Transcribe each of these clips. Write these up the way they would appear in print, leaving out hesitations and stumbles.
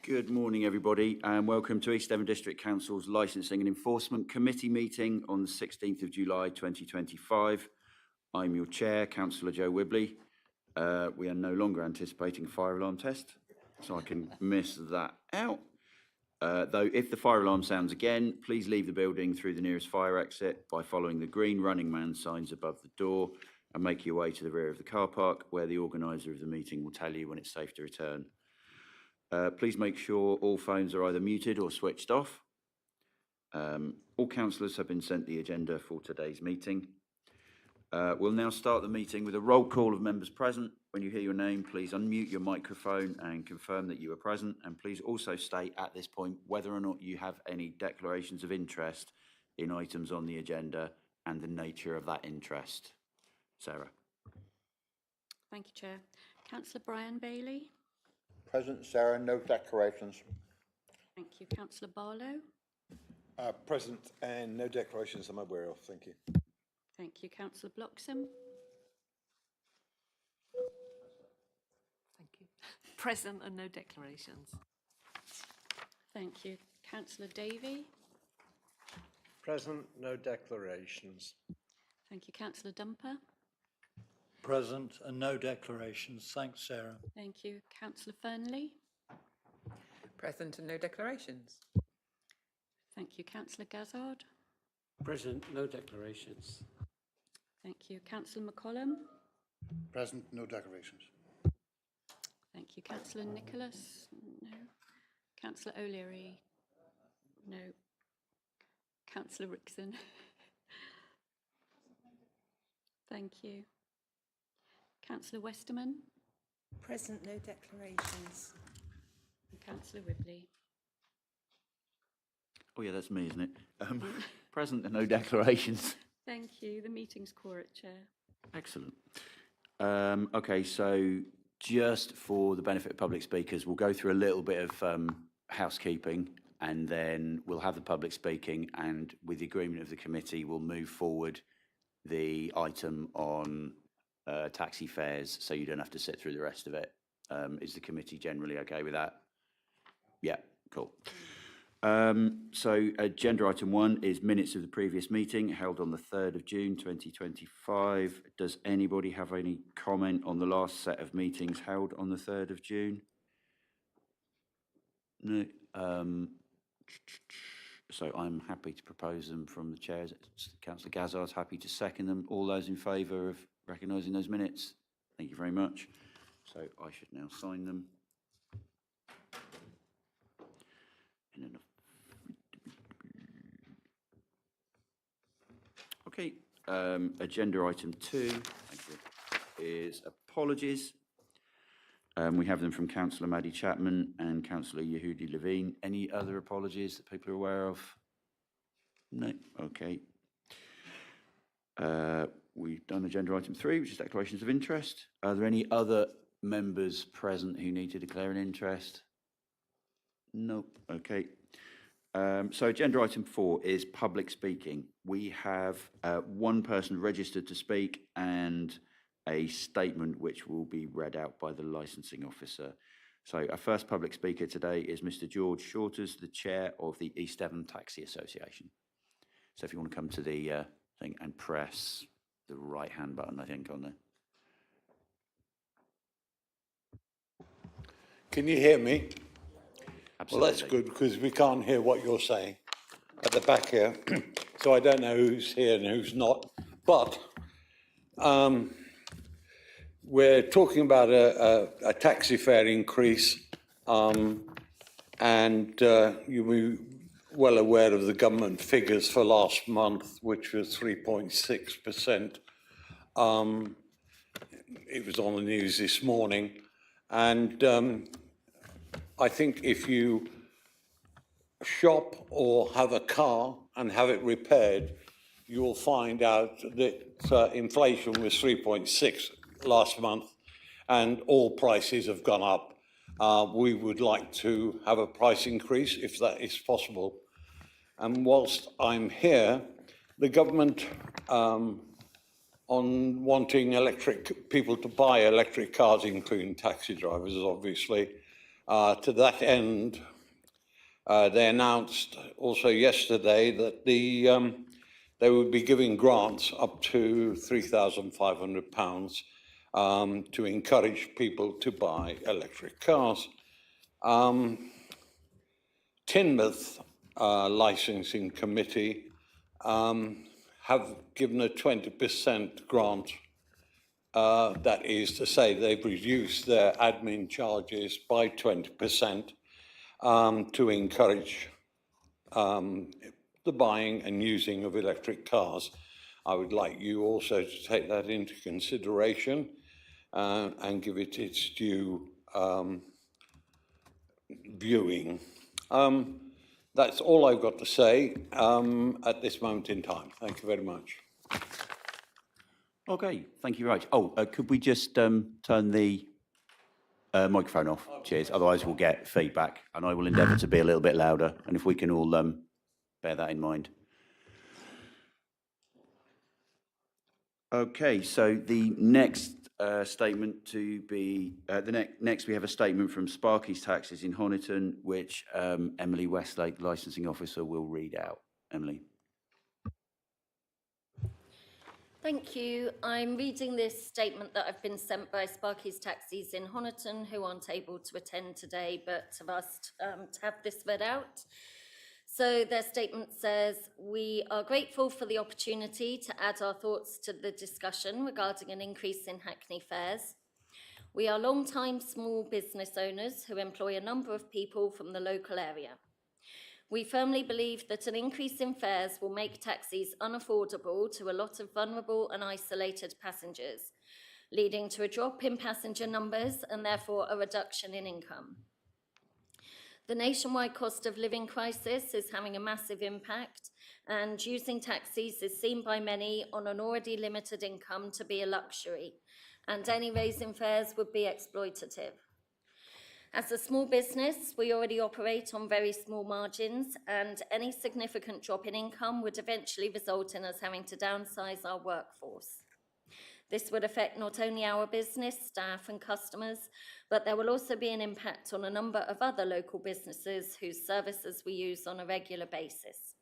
Good morning, everybody, and welcome to East Devon District Council's Licensing and Enforcement Committee meeting on the 16th of July 2025. I'm your chair, Councillor Joe Wibley. We are no longer anticipating a fire alarm test, so I can miss that out. Though if the fire alarm sounds again, please leave the building through the nearest fire exit by following the green running man signs above the door and make your way to the rear of the car park, where the organiser of the meeting will tell you when it's safe to return. Please make sure all phones are either muted or switched off. All councillors have been sent the agenda for today's meeting. We'll now start the meeting with a roll call of members present. When you hear your name, please unmute your microphone and confirm that you are present. And please also state at this point whether or not you have any declarations of interest in items on the agenda and the nature of that interest. Sarah. Thank you, Chair. Councillor Brian Bailey. Present, Sarah. No declarations. Thank you. Councillor Barlow. Present and no declarations I'm aware of. Thank you. Thank you. Councillor Bloxham. Thank you. Present and no declarations. Thank you. Councillor Davey. Present, no declarations. Thank you. Councillor Dumper. Present and no declarations. Thanks, Sarah. Thank you. Councillor Fernley. Present and no declarations. Thank you. Councillor Gazzard. Present, no declarations. Thank you. Councillor McCollum. Present, no declarations. Thank you. Councillor Nicholas. No. Councillor O'Leary. No. Councillor Rickson. Thank you. Councillor Westerman. Present, no declarations. And Councillor Wibley. Oh yeah, that's me, isn't it? Present and no declarations. Thank you. The meeting's quorate, Chair. Excellent. Okay, so just for the benefit of public speakers, we'll go through a little bit of housekeeping and then we'll have the public speaking, and with the agreement of the committee, we'll move forward the item on taxi fares, so you don't have to sit through the rest of it. Is the committee generally okay with that? Yeah, cool. So agenda item 1 is minutes of the previous meeting held on the 3rd of June 2025. Does anybody have any comment on the last set of meetings held on the 3rd of June? No. So I'm happy to propose them from the chairs. Councillor Gazzard's happy to second them. All those in favour of recognising those minutes? Thank you very much. So I should now sign them. Okay, agenda item 2 is apologies. We have them from Councillor Maddie Chapman and Councillor Yehudi Levine. Any other apologies that people are aware of? No? Okay. We've done agenda item 3, which is declarations of interest. Are there any other members present who need to declare an interest? No. Okay. So agenda item 4 is public speaking. We have one person registered to speak and a statement which will be read out by the licensing officer. So our first public speaker today is Mr. George Shorters, the chair of the East Devon Taxi Association. So if you want to come to the thing and press the right hand button, I think, on there. Can you hear me? Absolutely. Well, that's good, because we can't hear what you're saying at the back here. So I don't know who's here and who's not. But we're talking about a taxi fare increase, and you'll be well aware of the government figures for last month, which was 3.6%. It was on the news this morning. And I think if you shop or have a car and have it repaired, you will find out that inflation was 3.6 last month and all prices have gone up. We would like to have a price increase if that is possible. And whilst I'm here, the government, on wanting people to buy electric cars, including taxi drivers, obviously, To that end, they announced also yesterday that they would be giving grants up to £3,500 to encourage people to buy electric cars. Teignmouth Licensing Committee have given a 20% grant. That is to say, they've reduced their admin charges by 20% to encourage the buying and using of electric cars. I would like you also to take that into consideration and give it its due viewing. That's all I've got to say at this moment in time. Thank you very much. Okay, thank you very much. Oh, could we just turn the microphone off? Cheers, otherwise we'll get feedback, and I will endeavour to be a little bit louder, and if we can all bear that in mind. Okay, so the next statement to be, next we have a statement from Sparky's Taxis in Honiton, which Emily Westlake, Licensing Officer, will read out. Emily. Thank you. I'm reading this statement that I've been sent by Sparky's Taxis in Honiton, who aren't able to attend today, but have asked to have this read out. So their statement says, "We are grateful for the opportunity to add our thoughts to the discussion regarding an increase in Hackney fares. We are long-time small business owners who employ a number of people from the local area. We firmly believe that an increase in fares will make taxis unaffordable to a lot of vulnerable and isolated passengers, leading to a drop in passenger numbers and therefore a reduction in income. The nationwide cost of living crisis is having a massive impact, and using taxis is seen by many on an already limited income to be a luxury, and any raise in fares would be exploitative. As a small business, we already operate on very small margins, and any significant drop in income would eventually result in us having to downsize our workforce. This would affect not only our business, staff and customers, but there will also be an impact on a number of other local businesses whose services we use on a regular basis.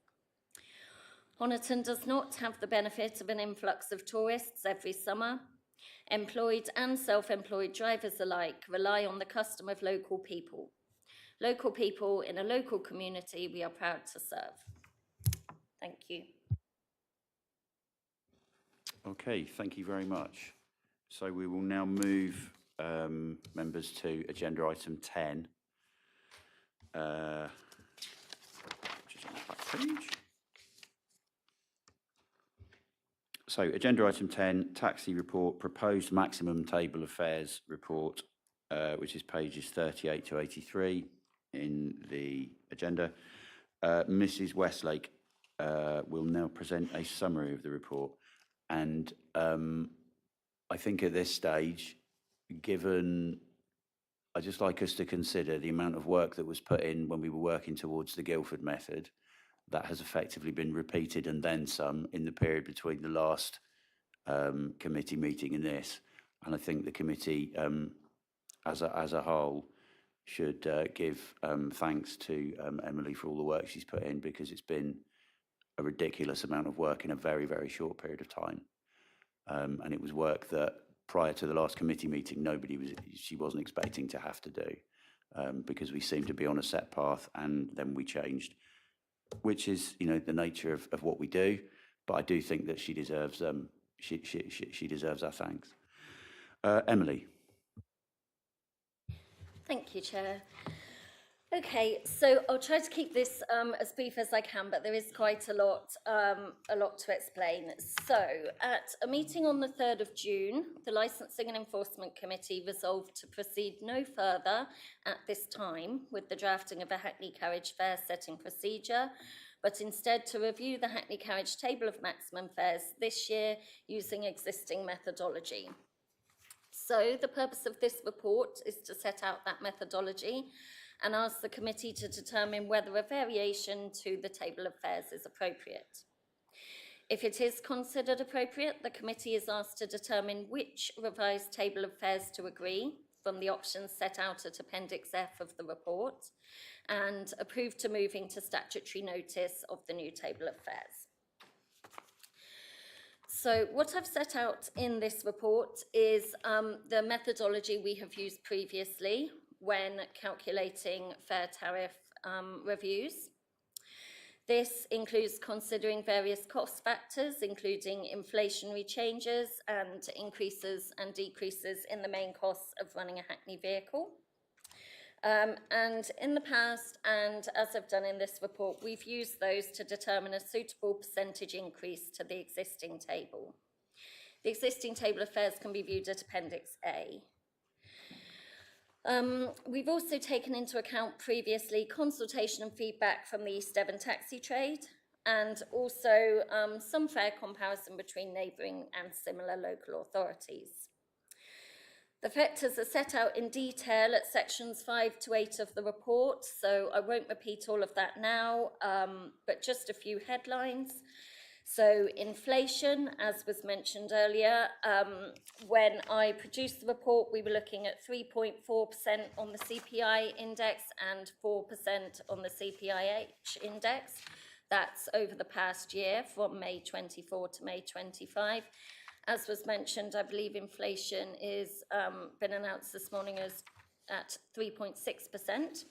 Honiton does not have the benefit of an influx of tourists every summer. Employed and self-employed drivers alike rely on the custom of local people in a local community we are proud to serve." Thank you. Okay, thank you very much. So we will now move members to agenda item 10, which is on the back page. So agenda item 10, taxi report, proposed maximum table of fares report, which is pages 38 to 83 in the agenda. Mrs. Westlake will now present a summary of the report. And I think at this stage, given, I'd just like us to consider the amount of work that was put in when we were working towards the Guildford method, that has effectively been repeated and then some in the period between the last committee meeting and this. And I think the committee as a whole should give thanks to Emily for all the work she's put in, because it's been a ridiculous amount of work in a very, very short period of time. And it was work that prior to the last committee meeting, she wasn't expecting to have to do, because we seemed to be on a set path and then we changed, which is, you know, the nature of what we do. But I do think that she deserves she deserves our thanks. Emily. Thank you, Chair. Okay, so I'll try to keep this as brief as I can, but there is quite a lot to explain. So, at a meeting on the 3rd of June, the Licensing and Enforcement Committee resolved to proceed no further at this time with the drafting of a Hackney carriage fare setting procedure, but instead to review the Hackney carriage table of maximum fares this year using existing methodology. So, the purpose of this report is to set out that methodology and ask the committee to determine whether a variation to the table of fares is appropriate. If it is considered appropriate, the committee is asked to determine which revised table of fares to agree, from the options set out at Appendix F of the report, and approved to move into statutory notice of the new table of fares. So what I've set out in this report is the methodology we have used previously when calculating fare tariff reviews. This includes considering various cost factors, including inflationary changes and increases and decreases in the main costs of running a Hackney vehicle. And in the past, and as I've done in this report, we've used those to determine a suitable percentage increase to the existing table. The existing table of fares can be viewed at Appendix A. We've also taken into account previously consultation and feedback from the East Devon taxi trade, and also some fare comparison between neighbouring and similar local authorities. The factors are set out in detail at sections 5 to 8 of the report, so I won't repeat all of that now, but just a few headlines. So inflation, as was mentioned earlier, when I produced the report, we were looking at 3.4% on the CPI index and 4% on the CPIH index. That's over the past year from May 24 to May 25. As was mentioned, I believe inflation is been announced this morning as at 3.6%.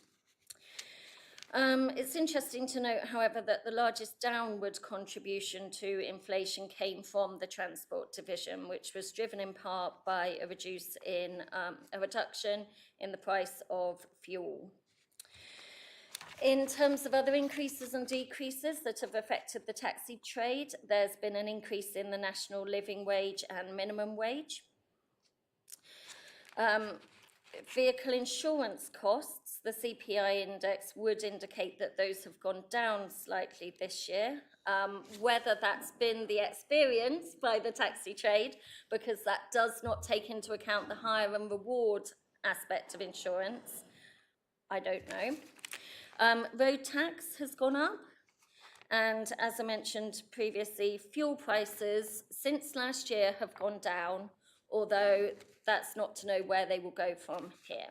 It's interesting to note, however, that the largest downward contribution to inflation came from the transport division, which was driven in part by a reduction in the price of fuel. In terms of other increases and decreases that have affected the taxi trade, there's been an increase in the national living wage and minimum wage. Vehicle insurance costs, the CPI index would indicate that those have gone down slightly this year. Whether that's been the experience by the taxi trade, because that does not take into account the hire and reward aspect of insurance, I don't know. Road tax has gone up, and as I mentioned previously, fuel prices since last year have gone down, although that's not to know where they will go from here.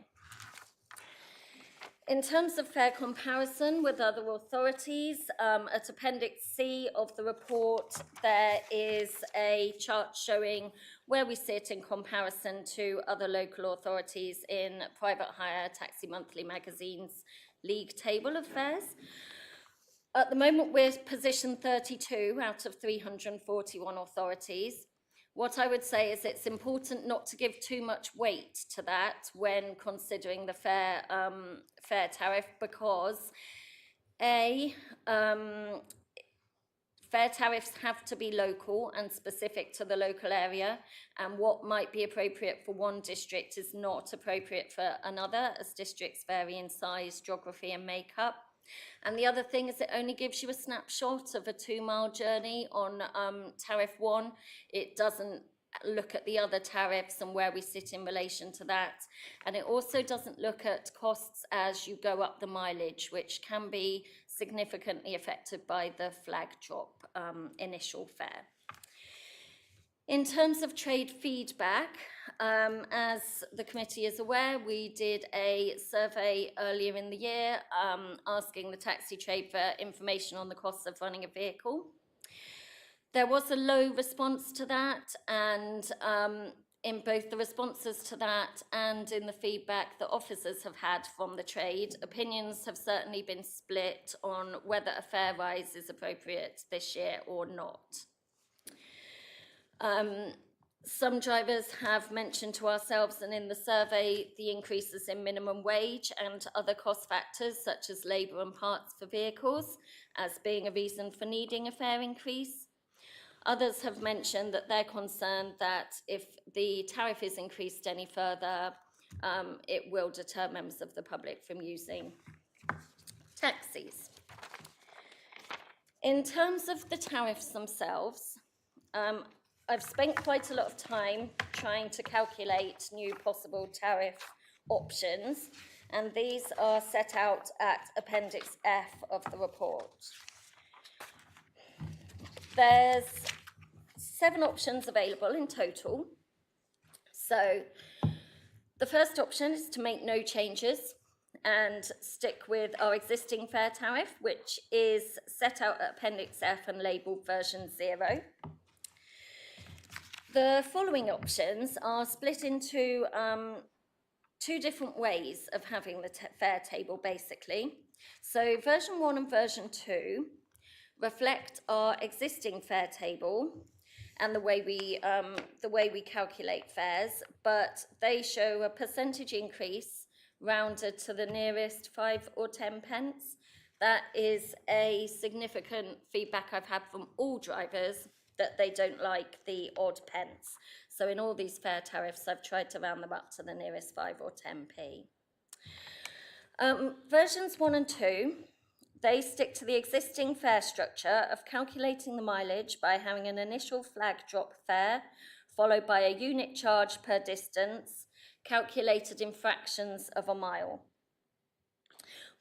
In terms of fare comparison with other authorities, at Appendix C of the report, there is a chart showing where we sit in comparison to other local authorities in Private Hire Taxi Monthly Magazine's league table of fares. At the moment, we're position 32 out of 341 authorities. What I would say is it's important not to give too much weight to that when considering the fare tariff, because fare tariffs have to be local and specific to the local area, and what might be appropriate for one district is not appropriate for another, as districts vary in size, geography and makeup. And the other thing is it only gives you a snapshot of a 2-mile journey on tariff 1. It doesn't look at the other tariffs and where we sit in relation to that. And it also doesn't look at costs as you go up the mileage, which can be significantly affected by the flag drop initial fare. In terms of trade feedback, as the committee is aware, we did a survey earlier in the year asking the taxi trade for information on the costs of running a vehicle. There was a low response to that, and in both the responses to that and in the feedback that officers have had from the trade, opinions have certainly been split on whether a fare rise is appropriate this year or not. Some drivers have mentioned to ourselves and in the survey the increases in minimum wage and other cost factors such as labour and parts for vehicles as being a reason for needing a fare increase. Others have mentioned that they're concerned that if the tariff is increased any further, it will deter members of the public from using taxis. In terms of the tariffs themselves, I've spent quite a lot of time trying to calculate new possible tariff options, and these are set out at Appendix F of the report. There's 7 options available in total. So The first option is to make no changes and stick with our existing fare tariff, which is set out at Appendix F and labelled version 0. The following options are split into two different ways of having the fare table, basically. So version 1 and version 2 reflect our existing fare table and the way we calculate fares, but they show a percentage increase rounded to the nearest 5 or 10 pence. That is a significant feedback I've had from all drivers, that they don't like the odd pence. So in all these fare tariffs, I've tried to round them up to the nearest 5 or 10p. Versions 1 and 2, they stick to the existing fare structure of calculating the mileage by having an initial flag drop fare, followed by a unit charge per distance, calculated in fractions of a mile.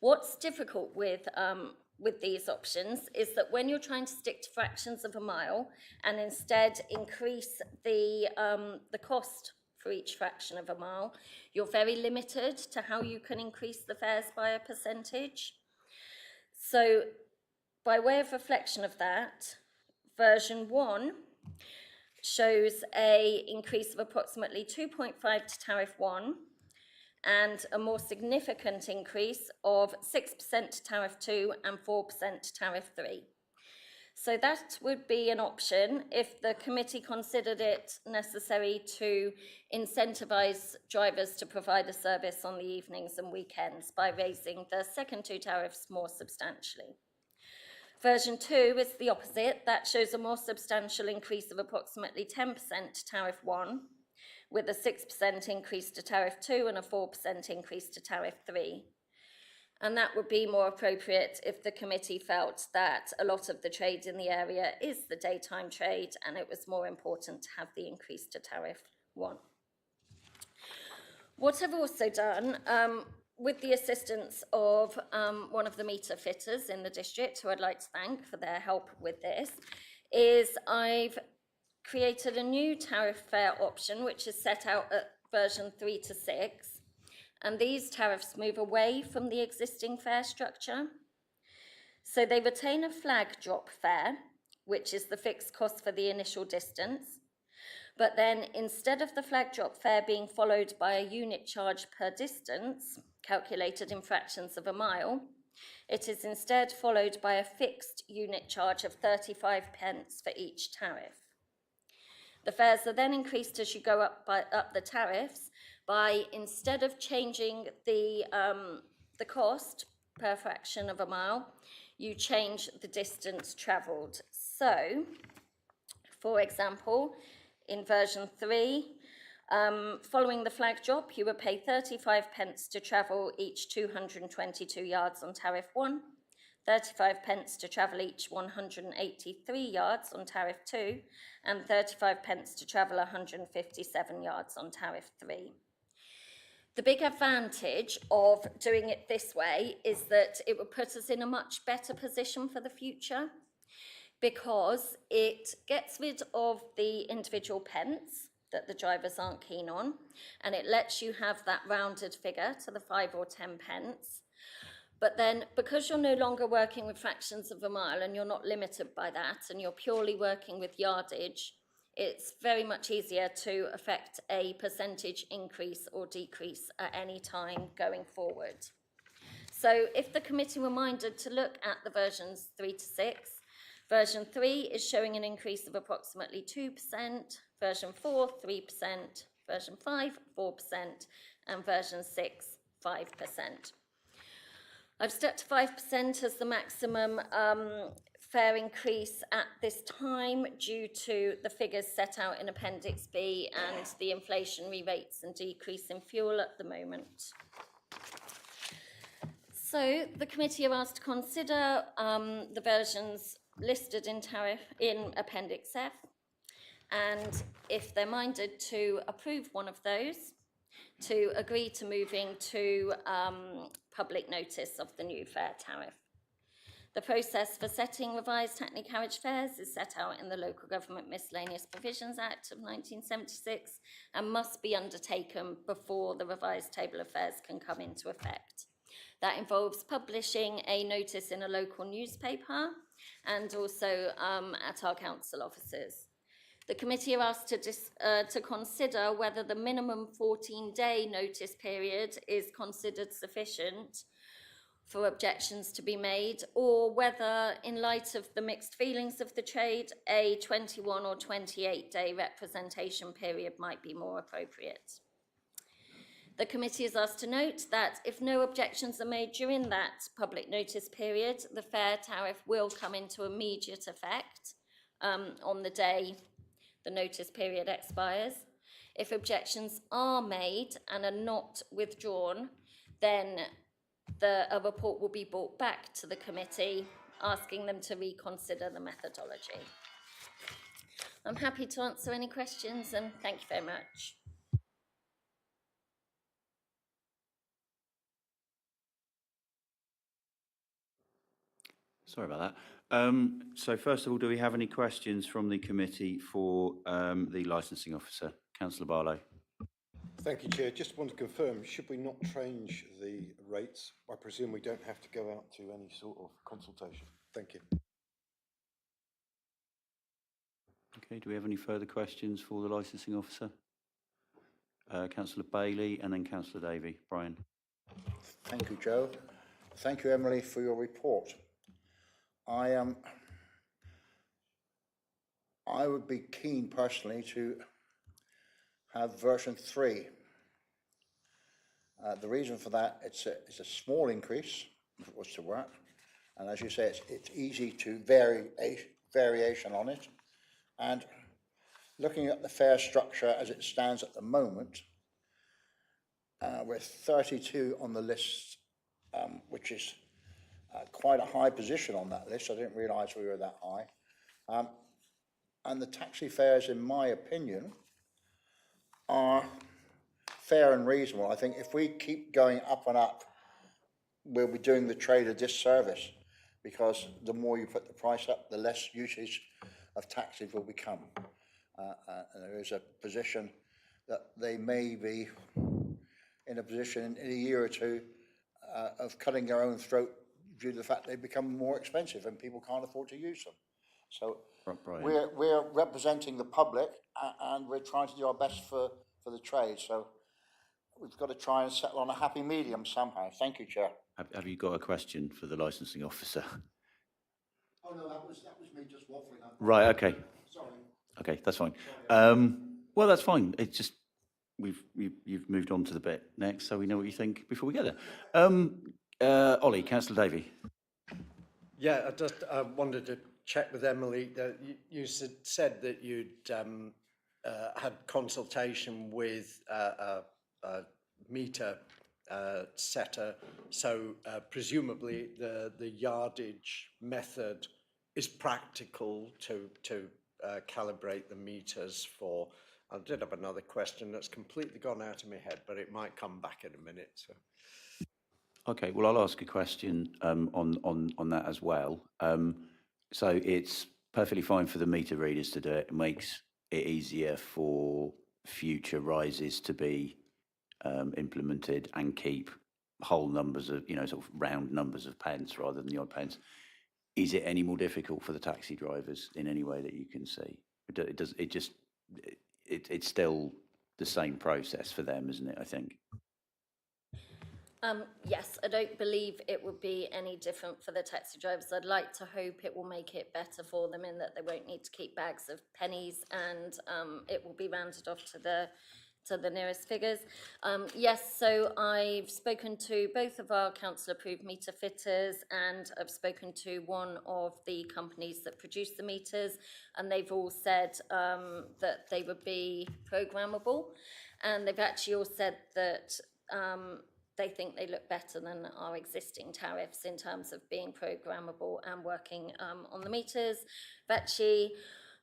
What's difficult with these options is that when you're trying to stick to fractions of a mile and instead increase the cost for each fraction of a mile, you're very limited to how you can increase the fares by a percentage. So by way of reflection of that, version 1 shows an increase of approximately 2.5 to tariff 1 and a more significant increase of 6% to tariff 2 and 4% to tariff 3. So that would be an option if the committee considered it necessary to incentivise drivers to provide a service on the evenings and weekends by raising the second 2 tariffs more substantially. Version 2 is the opposite. That shows a more substantial increase of approximately 10% to tariff 1, with a 6% increase to tariff 2 and a 4% increase to tariff 3. And that would be more appropriate if the committee felt that a lot of the trade in the area is the daytime trade and it was more important to have the increase to tariff 1. What I've also done, with the assistance of one of the meter fitters in the district, who I'd like to thank for their help with this, is I've created a new tariff fare option, which is set out at version 3 to 6. And these tariffs move away from the existing fare structure. So they retain a flag drop fare, which is the fixed cost for the initial distance. But then instead of the flag drop fare being followed by a unit charge per distance, calculated in fractions of a mile, it is instead followed by a fixed unit charge of 35 pence for each tariff. The fares are then increased as you go up the tariffs by, instead of changing the cost per fraction of a mile, you change the distance travelled. So, for example, in version 3, following the flag drop, you would pay 35 pence to travel each 222 yards on tariff 1, 35 pence to travel each 183 yards on tariff 2, and 35 pence to travel 157 yards on tariff 3. The big advantage of doing it this way is that it would put us in a much better position for the future, because it gets rid of the individual pence that the drivers aren't keen on, and it lets you have that rounded figure to the 5 or 10 pence. But then, because you're no longer working with fractions of a mile and you're not limited by that, and you're purely working with yardage, it's very much easier to affect a percentage increase or decrease at any time going forward. So if the committee were minded to look at the versions 3 to 6, version 3 is showing an increase of approximately 2%, version 4, 3%, version 5, 4%, and version 6, 5%. I've stuck to 5% as the maximum fare increase at this time due to the figures set out in Appendix B and the inflationary rates and decrease in fuel at the moment. So the committee are asked to consider the versions listed in Appendix F, and if they're minded to approve one of those, to agree to moving to public notice of the new fare tariff. The process for setting revised Hackney carriage fares is set out in the Local Government Miscellaneous Provisions Act of 1976 and must be undertaken before the revised table of fares can come into effect. That involves publishing a notice in a local newspaper and also at our council offices. The committee are asked to consider whether the minimum 14-day notice period is considered sufficient for objections to be made, or whether, in light of the mixed feelings of the trade, a 21 or 28-day representation period might be more appropriate. The committee is asked to note that if no objections are made during that public notice period, the fare tariff will come into immediate effect on the day the notice period expires. If objections are made and are not withdrawn, then a report will be brought back to the committee asking them to reconsider the methodology. I'm happy to answer any questions, and thank you very much. Sorry about that. So first of all, do we have any questions from the committee for the licensing officer? Councillor Barlow. Thank you, Chair. Just want to confirm, should we not change the rates? I presume we don't have to go out to any sort of consultation. Thank you. Okay, do we have any further questions for the licensing officer? Councillor Bailey and then Councillor Davey. Brian. Thank you, Joe. Thank you, Emily, for your report. I would be keen personally to have version 3. The reason for that, it's a small increase if it was to work, and as you say, it's easy to variation on it. And looking at the fare structure as it stands at the moment, we're 32 on the list, which is quite a high position on that list. I didn't realise we were that high. And the taxi fares, in my opinion, are fair and reasonable. I think if we keep going up and up, we'll be doing the trade a disservice, because the more you put the price up, the less usage of taxis will become. And there is a position that they may be in a position in a year or two of cutting their own throat due to the fact they become more expensive and people can't afford to use them. So we're representing the public, and we're trying to do our best for the trade. So we've got to try and settle on a happy medium somehow. Thank you, Chair. Have you got a question for the licensing officer? Oh no, that was me just waffling. Right, okay. Sorry. Okay, that's fine. Well, that's fine. It's just you've moved on to the bit next, so we know what you think before we get there. Ollie, Councillor Davey. Yeah, I just wanted to check with Emily. You said that you'd had consultation with a meter setter, so presumably the yardage method is practical to calibrate the meters for. I did have another question that's completely gone out of my head, but it might come back in a minute. So. Okay, well, I'll ask a question on that as well. So it's perfectly fine for the meter readers to do it. It makes it easier for future rises to be implemented and keep whole numbers of, sort of round numbers of pence rather than the odd pence. Is it any more difficult for the taxi drivers in any way that you can see? It's still the same process for them, isn't it, I think? Yes, I don't believe it would be any different for the taxi drivers. I'd like to hope it will make it better for them in that they won't need to keep bags of pennies, and it will be rounded off to the nearest figures. Yes, so I've spoken to both of our council-approved meter fitters, and I've spoken to one of the companies that produce the meters, and they've all said that they would be programmable, and they've actually all said that they think they look better than our existing tariffs in terms of being programmable and working on the meters. I've actually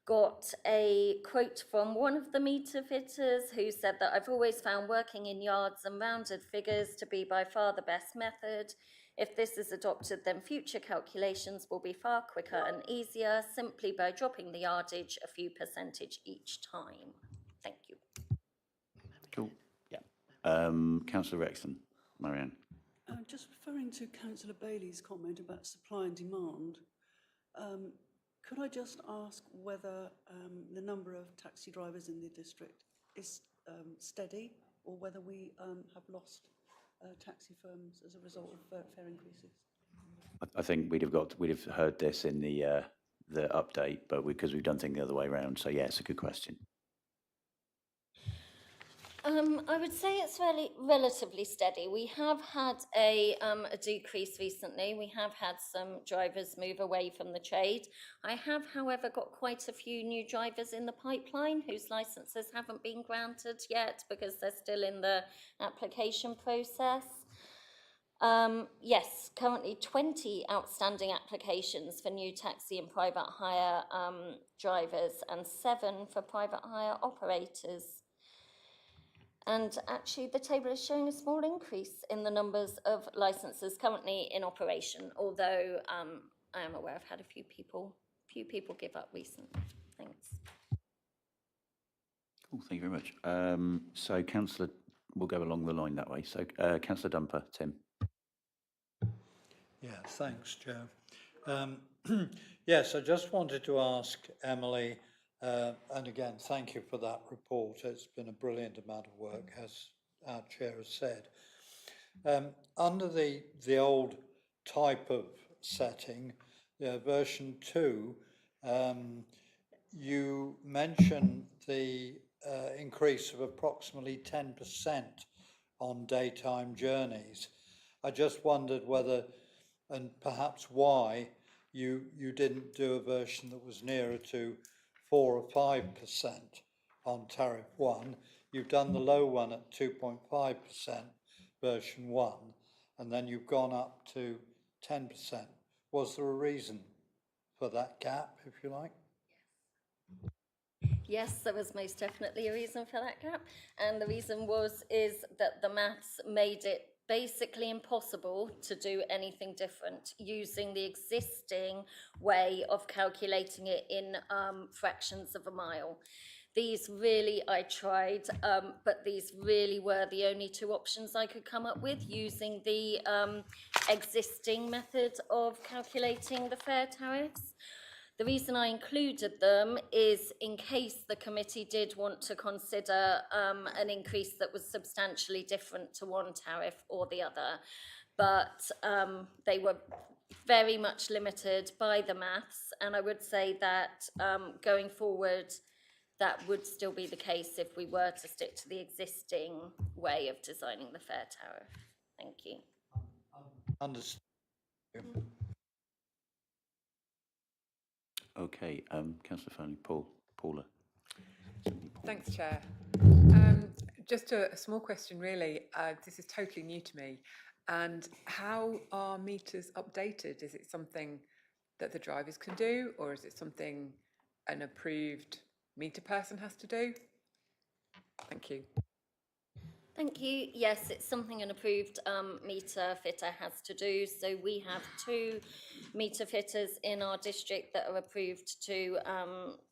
got a quote from one of the meter fitters who said that I've always found working in yards and rounded figures to be by far the best method. If this is adopted, then future calculations will be far quicker and easier simply by dropping the yardage a few percentage each time. Thank you. Cool. Yeah. Councillor Rexton, Marianne. Just referring to Councillor Bailey's comment about supply and demand, could I just ask whether the number of taxi drivers in the district is steady, or whether we have lost taxi firms as a result of fare increases? I think we'd have heard this in the update, but because we've done things the other way around. So yeah, it's a good question. I would say it's relatively steady. We have had a decrease recently. We have had some drivers move away from the trade. I have, however, got quite a few new drivers in the pipeline whose licences haven't been granted yet because they're still in the application process. Yes, currently 20 outstanding applications for new taxi and private hire drivers and 7 for private hire operators. And actually, the table is showing a small increase in the numbers of licenses currently in operation, although I am aware I've had a few people give up recently. Thanks. Cool, thank you very much. So Councillor, we'll go along the line that way. So Councillor Dumper, Tim. Yeah, thanks, Joe. Yes, I just wanted to ask Emily, and again, thank you for that report. It's been a brilliant amount of work, as our chair has said. Under the old type of setting, version 2, you mentioned the increase of approximately 10% on daytime journeys. I just wondered whether, and perhaps why, you didn't do a version that was nearer to 4 or 5% on tariff 1. You've done the low one at 2.5%, version 1, and then you've gone up to 10%. Was there a reason for that gap, if you like? Yes, there was most definitely a reason for that gap, and the reason is that the maths made it basically impossible to do anything different using the existing way of calculating it in fractions of a mile. These really, I tried, but these really were the only 2 options I could come up with using the existing method of calculating the fare tariffs. The reason I included them is in case the committee did want to consider an increase that was substantially different to one tariff or the other, but they were very much limited by the maths, and I would say that going forward, that would still be the case if we were to stick to the existing way of designing the fare tariff. Thank you. Understood. Okay, Councillor Fernley, Paula. Thanks, Chair. Just a small question, really. This is totally new to me. And how are meters updated? Is it something that the drivers can do, or is it something an approved meter person has to do? Thank you. Thank you. Yes, it's something an approved meter fitter has to do. So we have 2 meter fitters in our district that are approved to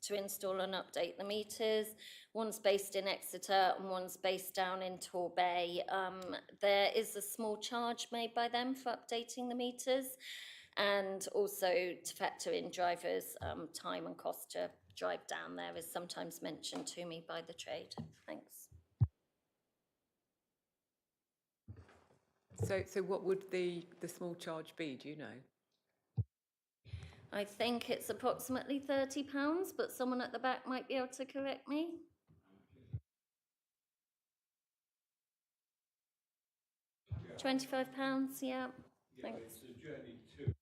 install and update the meters. One's based in Exeter and one's based down in Torbay. There is a small charge made by them for updating the meters, and also to factor in drivers' time and cost to drive down there is sometimes mentioned to me by the trade. Thanks. So what would the small charge be, do you know? I think it's approximately £30, but someone at the back might be able to correct me. £25, yeah. Thanks. It's a journey too.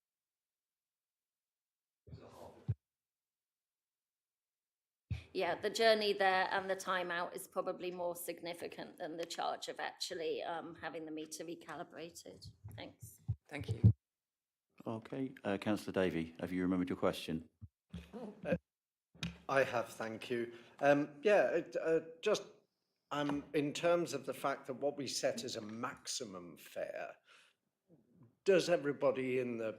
Yeah, the journey there and the time out is probably more significant than the charge of actually having the meter recalibrated. Thanks. Thank you. Okay, Councillor Davey, have you remembered your question? I have, thank you. Just in terms of the fact that what we set as a maximum fare, does everybody in the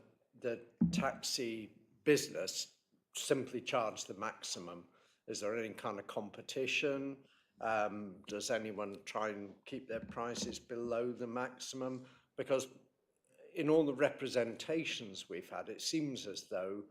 taxi business simply charge the maximum? Is there any kind of competition? Does anyone try and keep their prices below the maximum? Because in all the representations we've had, it seems as though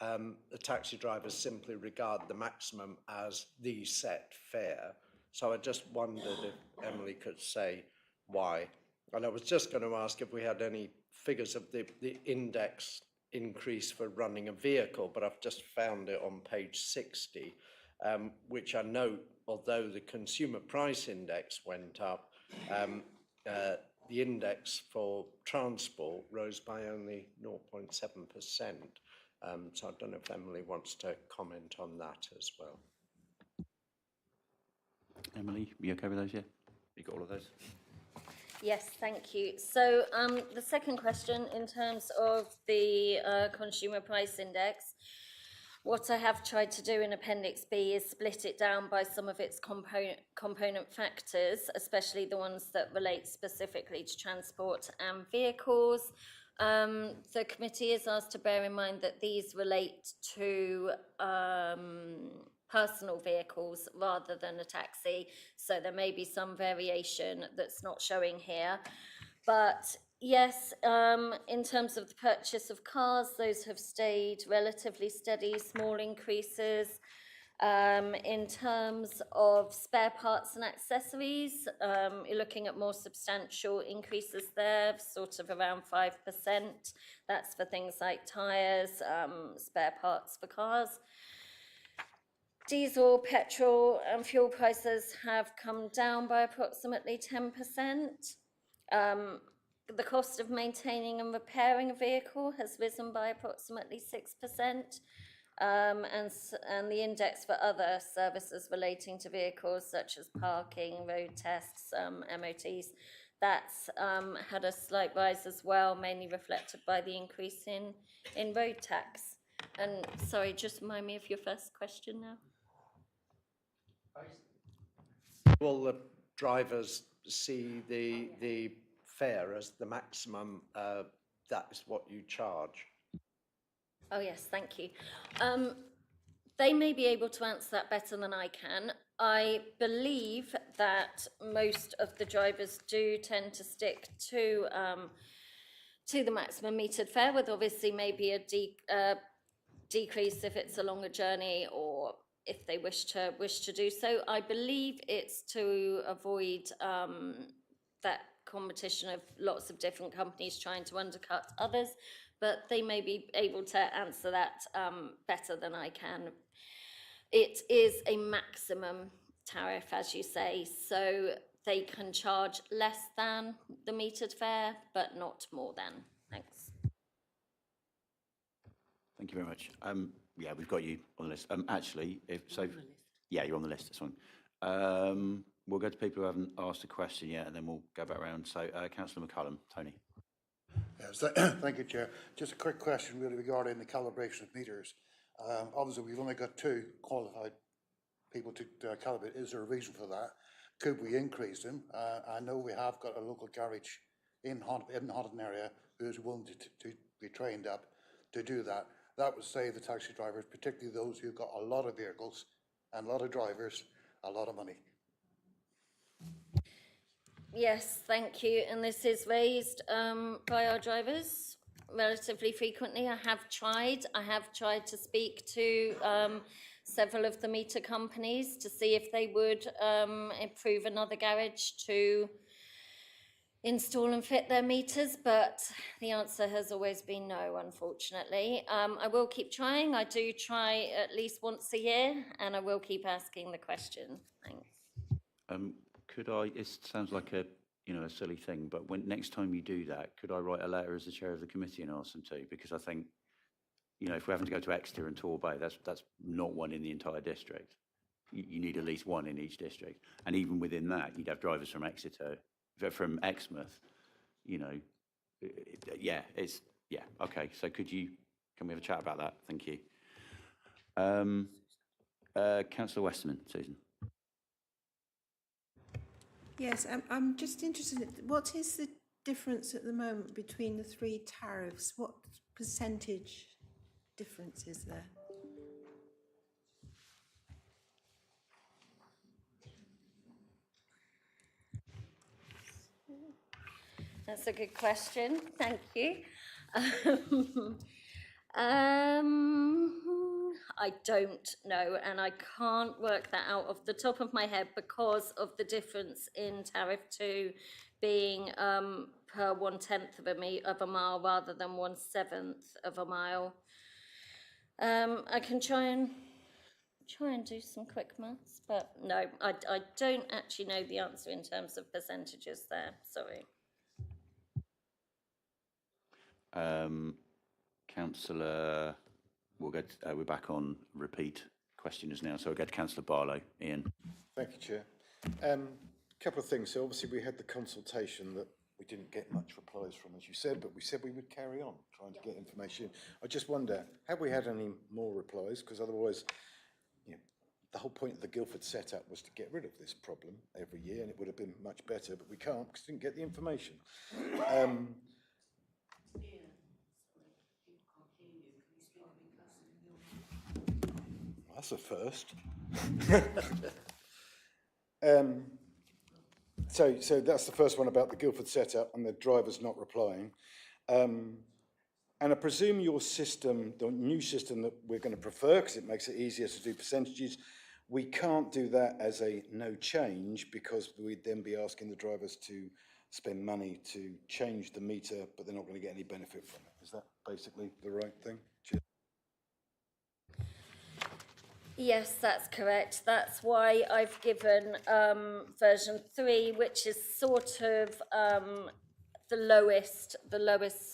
the taxi drivers simply regard the maximum as the set fare. So I just wondered if Emily could say why. And I was just going to ask if we had any figures of the index increase for running a vehicle, but I've just found it on page 60, which I note, although the consumer price index went up, the index for transport rose by only 0.7%. So I don't know if Emily wants to comment on that as well. Emily, you okay with those? Yeah, you got all of those? Yes, thank you. So the second question, in terms of the consumer price index, what I have tried to do in Appendix B is split it down by some of its component factors, especially the ones that relate specifically to transport and vehicles. The committee is asked to bear in mind that these relate to personal vehicles rather than a taxi, so there may be some variation that's not showing here. But yes, in terms of the purchase of cars, those have stayed relatively steady, small increases. In terms of spare parts and accessories, you're looking at more substantial increases there, sort of around 5%. That's for things like tyres, spare parts for cars. Diesel, petrol and fuel prices have come down by approximately 10%. The cost of maintaining and repairing a vehicle has risen by approximately 6%. And the index for other services relating to vehicles, such as parking, road tests, MOTs, that's had a slight rise as well, mainly reflected by the increase in road tax. And sorry, just remind me of your first question now. Will the drivers see the fare as the maximum, that is what you charge? Oh yes, thank you. They may be able to answer that better than I can. I believe that most of the drivers do tend to stick to the maximum metered fare, with obviously maybe a decrease if it's a longer journey or if they wish to do so. I believe it's to avoid that competition of lots of different companies trying to undercut others, but they may be able to answer that better than I can. It is a maximum tariff, as you say, so they can charge less than the metered fare, but not more than. Thanks. Thank you very much. Yeah, we've got you on the list. Actually, yeah, you're on the list. That's fine. We'll go to people who haven't asked a question yet, and then we'll go back around. So, Councillor McCullum, Tony. Yes, thank you, Chair. Just a quick question really regarding the calibration of meters. Obviously, we've only got 2 qualified people to calibrate. Is there a reason for that? Could we increase them? I know we have got a local garage in the Honiton area who is willing to be trained up to do that. That would save the taxi drivers, particularly those who've got a lot of vehicles and a lot of drivers, a lot of money. Yes, thank you. And this is raised by our drivers relatively frequently. I have tried to speak to several of the meter companies to see if they would approve another garage to install and fit their meters, but the answer has always been no, unfortunately. I will keep trying. I do try at least once a year, and I will keep asking the question. Thanks. It sounds like a silly thing, but next time you do that, could I write a letter as the chair of the committee and ask them to? Because I think, if we're having to go to Exeter and Torbay, that's not one in the entire district. You need at least one in each district. And even within that, you'd have drivers from Exeter, from Exmouth, okay. So can we have a chat about that? Thank you. Councillor Westerman, Susan. Yes, I'm just interested, what is the difference at the moment between the three tariffs? What percentage difference is there? That's a good question. Thank you. I don't know, and I can't work that out off the top of my head because of the difference in tariff 2 being per 1/10 of a mile rather than 1/7 of a mile. I can try and do some quick maths, but no, I don't actually know the answer in terms of percentages there. Sorry. Councillor, we're back on repeat questioners now, so we'll go to Councillor Barlow. Ian. Thank you, Chair. Couple of things. So obviously we had the consultation that we didn't get much replies from, as you said, but we said we would carry on trying to get information. I just wonder, have we had any more replies? Because otherwise, you know, the whole point of the Guildford setup was to get rid of this problem every year, and it would have been much better, but we can't because we didn't get the information. That's a first. So that's the first one about the Guildford setup and the drivers not replying. And I presume your system, the new system that we're going to prefer, because it makes it easier to do percentages, we can't do that as a no change because we'd then be asking the drivers to spend money to change the meter, but they're not going to get any benefit from it. Is that basically the right thing? Cheers. Yes, that's correct. That's why I've given version 3, which is sort of the lowest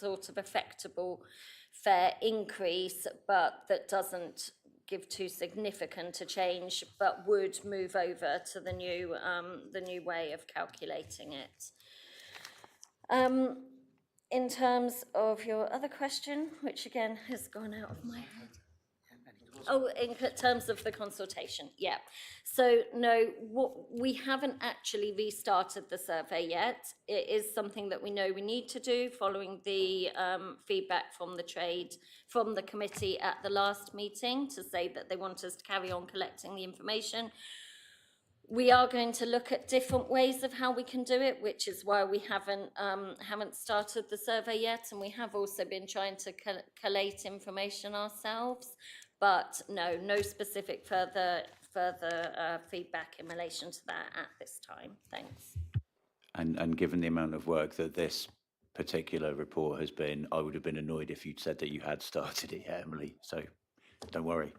sort of effectable fare increase, but that doesn't give too significant a change, but would move over to the new way of calculating it. In terms of your other question, which again has gone out of my head. Oh, in terms of the consultation, yeah. So no, we haven't actually restarted the survey yet. It is something that we know we need to do following the feedback from the trade, from the committee at the last meeting to say that they want us to carry on collecting the information. We are going to look at different ways of how we can do it, which is why we haven't started the survey yet, and we have also been trying to collate information ourselves. But no specific further feedback in relation to that at this time. Thanks. And given the amount of work that this particular report has been, I would have been annoyed if you'd said that you had started it, Emily. So don't worry.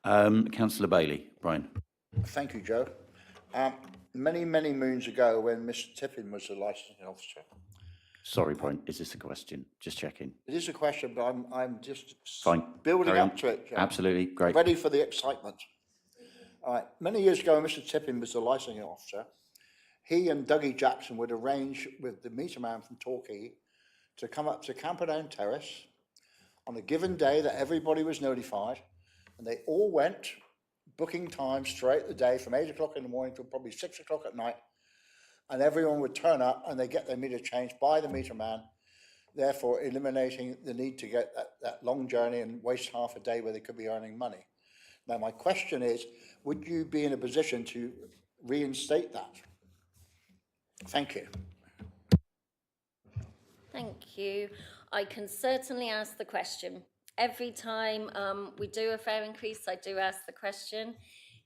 Councillor Bailey, Brian. Thank you, Joe. Many moons ago, when Mr. Tippin was the licensing officer. Sorry, Brian, is this a question? Just checking. It is a question, but I'm just Fine. building Carry up on. to it, Joe. Absolutely, great. Ready for the excitement. All right, many years ago, Mr. Tippin was the licensing officer. He and Dougie Jackson would arrange with the meter man from Torquay to come up to Camperdown Terrace on a given day that everybody was notified, and they all went, booking times throughout the day from 8 o'clock in the morning till probably 6 o'clock at night, and everyone would turn up and they get their meter changed by the meter man, therefore eliminating the need to get that long journey and waste half a day where they could be earning money. Now, my question is, would you be in a position to reinstate that? Thank you. Thank you. I can certainly ask the question. Every time we do a fare increase, I do ask the question.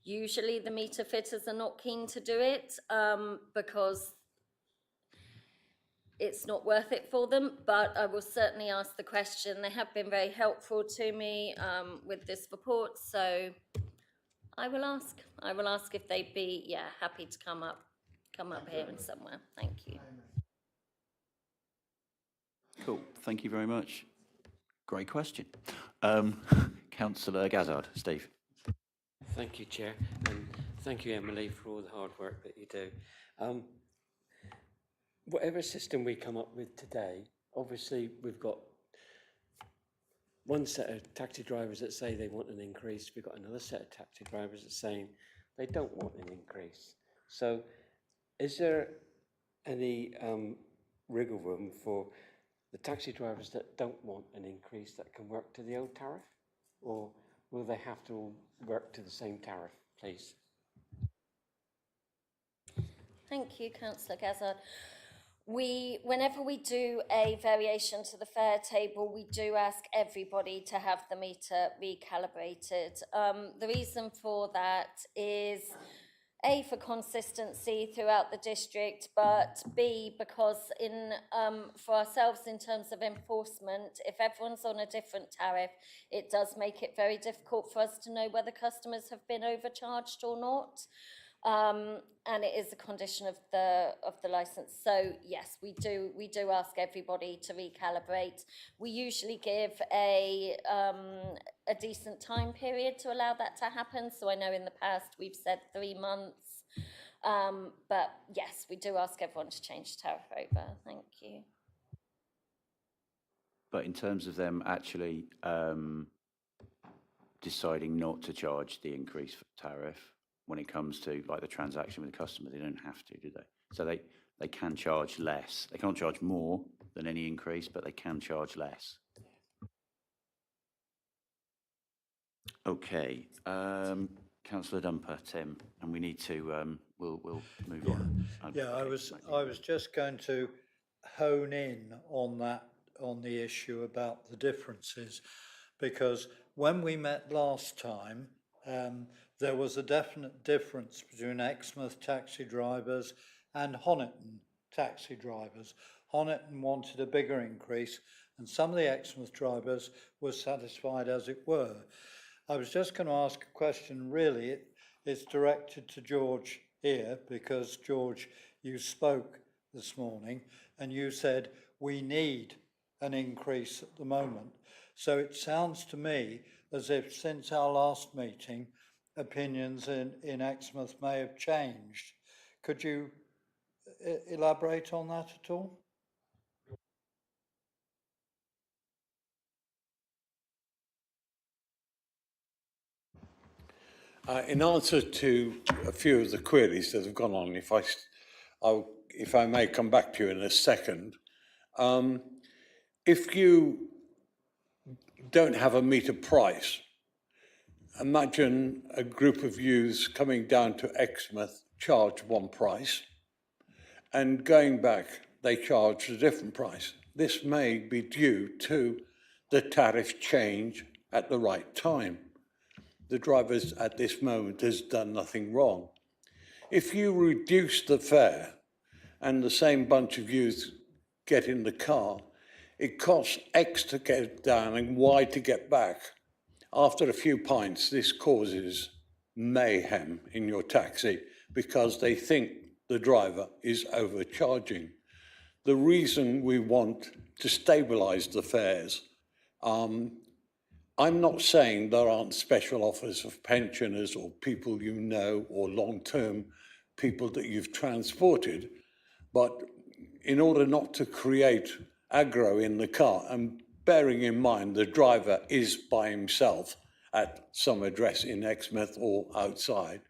Usually the meter fitters are not keen to do it because it's not worth it for them, but I will certainly ask the question. They have been very helpful to me with this report, so I will ask. I will ask if they'd be, happy to come up here and somewhere. Thank you. Cool, thank you very much. Great question. Councillor Gazzard, Steve. Thank you, Chair, and thank you, Emily, for all the hard work that you do. Whatever system we come up with today, obviously we've got one set of taxi drivers that say they want an increase. We've got another set of taxi drivers that are saying they don't want an increase. So is there any wriggle room for the taxi drivers that don't want an increase that can work to the old tariff? Or will they have to all work to the same tariff, please? Thank you, Councillor Gazzard. Whenever we do a variation to the fare table, we do ask everybody to have the meter recalibrated. The reason for that is A, for consistency throughout the district, but B, because for ourselves in terms of enforcement, if everyone's on a different tariff, it does make it very difficult for us to know whether customers have been overcharged or not. And it is a condition of the license. So yes, we do ask everybody to recalibrate. We usually give a decent time period to allow that to happen. So I know in the past we've said 3 months, but yes, we do ask everyone to change tariff over. Thank you. But in terms of them actually deciding not to charge the increased tariff, when it comes to like the transaction with the customer, they don't have to, do they? So they can charge less. They can't charge more than any increase, but they can charge less. Okay, Councillor Dumper, Tim, and we need to we'll move on. Yeah, I was just going to hone in on the issue about the differences, because when we met last time, there was a definite difference between Exmouth taxi drivers and Honiton taxi drivers. Honiton wanted a bigger increase, and some of the Exmouth drivers were satisfied as it were. I was just going to ask a question, really. It's directed to George here, because George, you spoke this morning and you said we need an increase at the moment. So it sounds to me as if since our last meeting, opinions in Exmouth may have changed. Could you elaborate on that at all? In answer to a few of the queries that have gone on, if I may come back to you in a second, if you don't have a meter price, imagine a group of youths coming down to Exmouth, charge one price, and going back, they charge a different price. This may be due to the tariff change at the right time. The drivers at this moment has done nothing wrong. If you reduce the fare and the same bunch of youths get in the car, it costs X to get down and Y to get back. After a few pints, this causes mayhem in your taxi because they think the driver is overcharging. The reason we want to stabilise the fares, I'm not saying there aren't special offers of pensioners or people you know or long-term people that you've transported, but in order not to create aggro in the car, and bearing in mind the driver is by himself at some address in Exmouth or outside,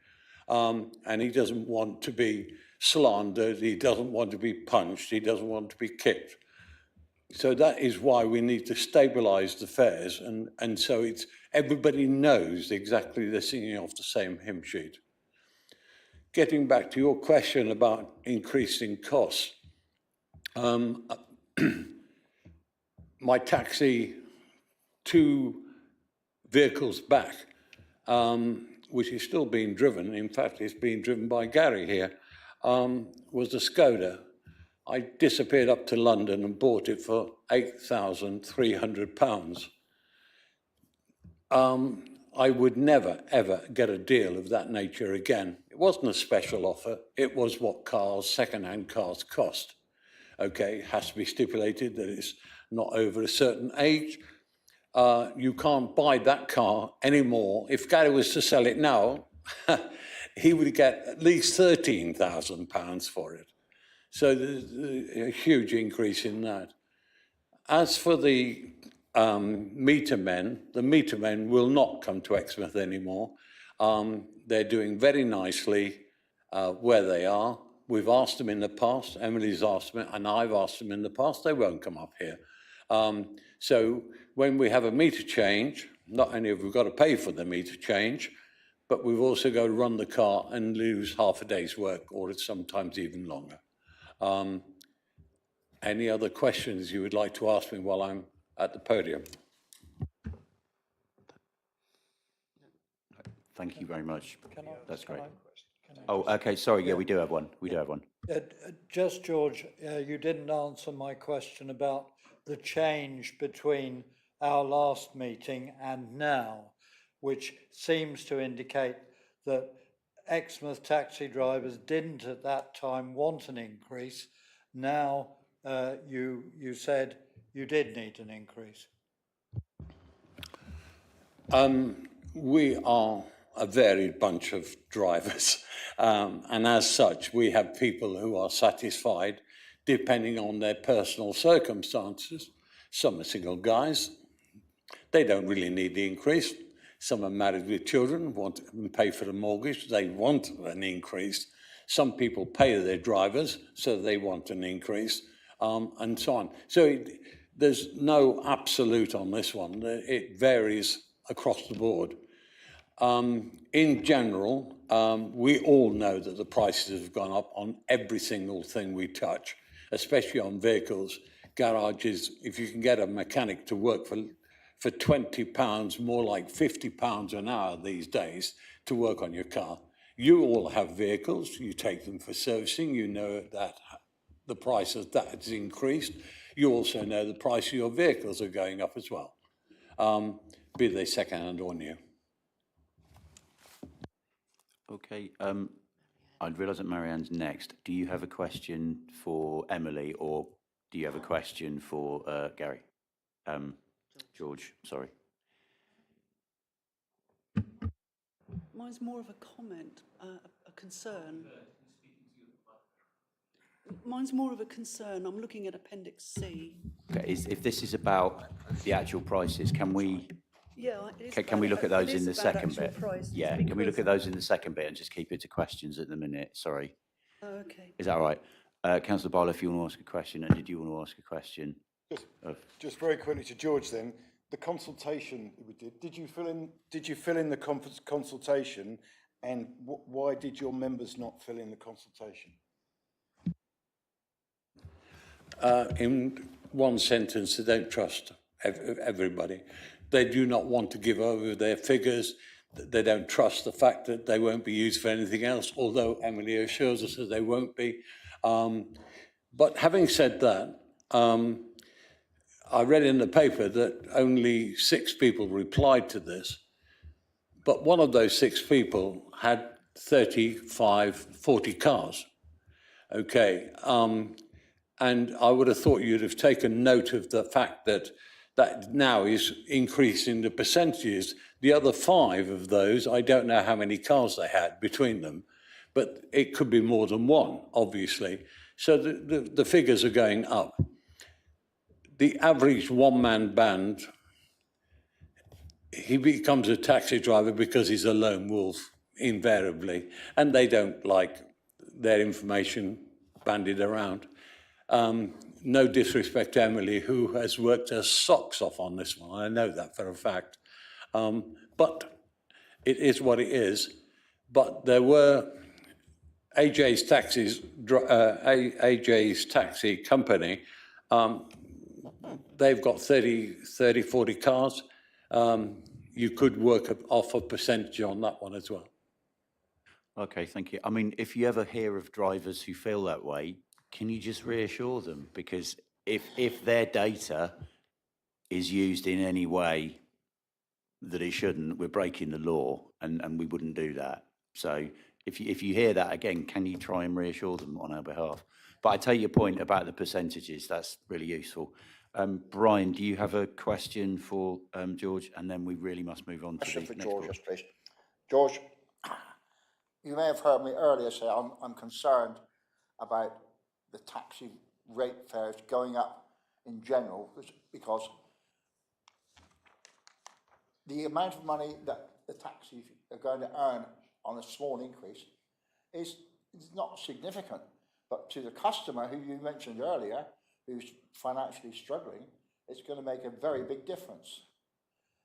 and he doesn't want to be slandered, he doesn't want to be punched, he doesn't want to be kicked. So that is why we need to stabilise the fares, and so it's everybody knows exactly they're singing off the same hymn sheet. Getting back to your question about increasing costs, my taxi 2 vehicles back, which is still being driven, in fact it's being driven by Gary here, was a Skoda. I disappeared up to London and bought it for £8,300. I would never, ever get a deal of that nature again. It wasn't a special offer. It was what cars, second-hand cars cost. Okay, it has to be stipulated that it's not over a certain age. You can't buy that car anymore. If Gary was to sell it now, he would get at least £13,000 for it. So there's a huge increase in that. As for the meter men will not come to Exmouth anymore. They're doing very nicely where they are. We've asked them in the past, Emily's asked them, and I've asked them in the past, they won't come up here. So when we have a meter change, not only have we got to pay for the meter change, but we've also got to run the car and lose half a day's work, or sometimes even longer. Any other questions you would like to ask me while I'm at the podium? Thank you very much. That's great. Can I Oh, okay, sorry, yeah, we do have one. We do have one. Just, George, you didn't answer my question about the change between our last meeting and now, which seems to indicate that Exmouth taxi drivers didn't at that time want an increase. Now, you said you did need an increase. We are a varied bunch of drivers, and as such, we have people who are satisfied depending on their personal circumstances. Some are single guys, they don't really need the increase. Some are married with children, want to pay for the mortgage, they want an increase. Some people pay their drivers, so they want an increase, and so on. So there's no absolute on this one. It varies across the board. In general, we all know that the prices have gone up on every single thing we touch, especially on vehicles, garages. If you can get a mechanic to work for £20, more like £50 an hour these days to work on your car. You all have vehicles, you take them for servicing, you know that the price of that has increased. You also know the price of your vehicles are going up as well, be they second-hand or new. Okay, I realise that Marianne's next. Do you have a question for Emily, or do you have a question for Gary? George, sorry. Mine's more of a comment, a concern. Mine's more of a concern. I'm looking at Appendix C. Okay, if this is about the actual prices, can we? Yeah, it is Can we look at those in the second actual bit? prices Yeah, can we look because- at those in the second bit and just keep it to questions at the minute? Sorry. Oh, okay. Is that all right? Councillor Barlow, if you want to ask a question, and did you want to ask a question? Just very quickly to George then, the consultation that we did you fill in the consultation, and why did your members not fill in the consultation? In one sentence, they don't trust everybody. They do not want to give over their figures. They don't trust the fact that they won't be used for anything else, although Emily assures us that they won't be. But having said that, I read in the paper that only 6 people replied to this, but one of those 6 people had 35, 40 cars. Okay, and I would have thought you'd have taken note of the fact that that now is increasing the percentages. The other 5 of those, I don't know how many cars they had between them, but it could be more than one, obviously. So the figures are going up. The average one-man band, he becomes a taxi driver because he's a lone wolf, invariably, and they don't like their information bandied around. No disrespect to Emily, who has worked her socks off on this one. I know that for a fact. But it is what it is. But there were AJ's taxi company. They've got 30, 40 cars. You could work off a percentage on that one as well. Okay, thank you. I mean, if you ever hear of drivers who feel that way, can you just reassure them? Because if their data is used in any way that it shouldn't, we're breaking the law, and we wouldn't do that. So if you hear that again, can you try and reassure them on our behalf? But I take your point about the percentages. That's really useful. Brian, do you have a question for George? And then we really must move on to the Question for next George, one. yes, please. George, you may have heard me earlier say I'm concerned about the taxi rate fares going up in general because the amount of money that the taxis are going to earn on a small increase is not significant. But to the customer who you mentioned earlier, who's financially struggling, it's going to make a very big difference.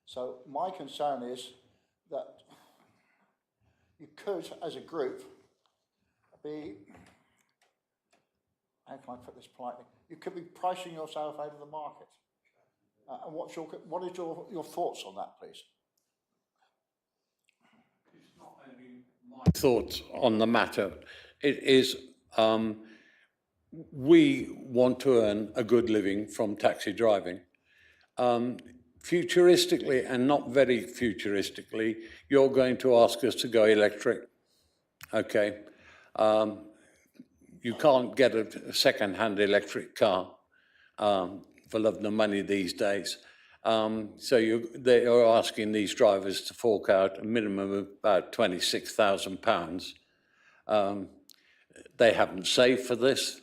So my concern is that you could, as a group, be, how can I put this politely? You could be pricing yourself out of the market. And what is your thoughts on that, please? My thoughts on the matter. It is, we want to earn a good living from taxi driving. Futuristically, and not very futuristically, you're going to ask us to go electric. Okay. You can't get a second-hand electric car for love nor money these days. So they are asking these drivers to fork out a minimum of about £26,000. They haven't saved for this.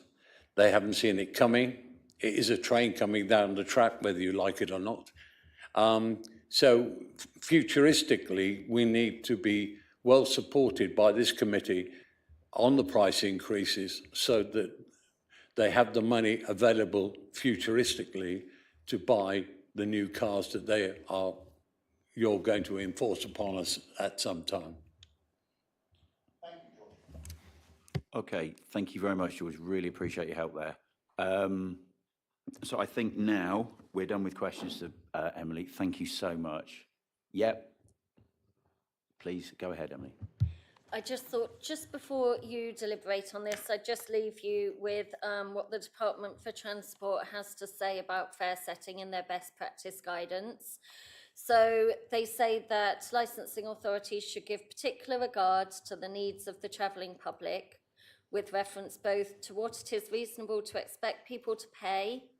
They haven't seen it coming. It is a train coming down the track, whether you like it or not. So futuristically, we need to be well supported by this committee on the price increases so that they have the money available futuristically to buy the new cars that you're going to enforce upon us at some time. Okay, thank you very much, George. Really appreciate your help there. So I think now we're done with questions to Emily. Thank you so much. Yep. Please go ahead, Emily. I just thought, just before you deliberate on this, I'd just leave you with what the Department for Transport has to say about fare setting in their best practice guidance. So they say that licensing authorities should give particular regard to the needs of the travelling public, with reference both to what it is reasonable to expect people to pay,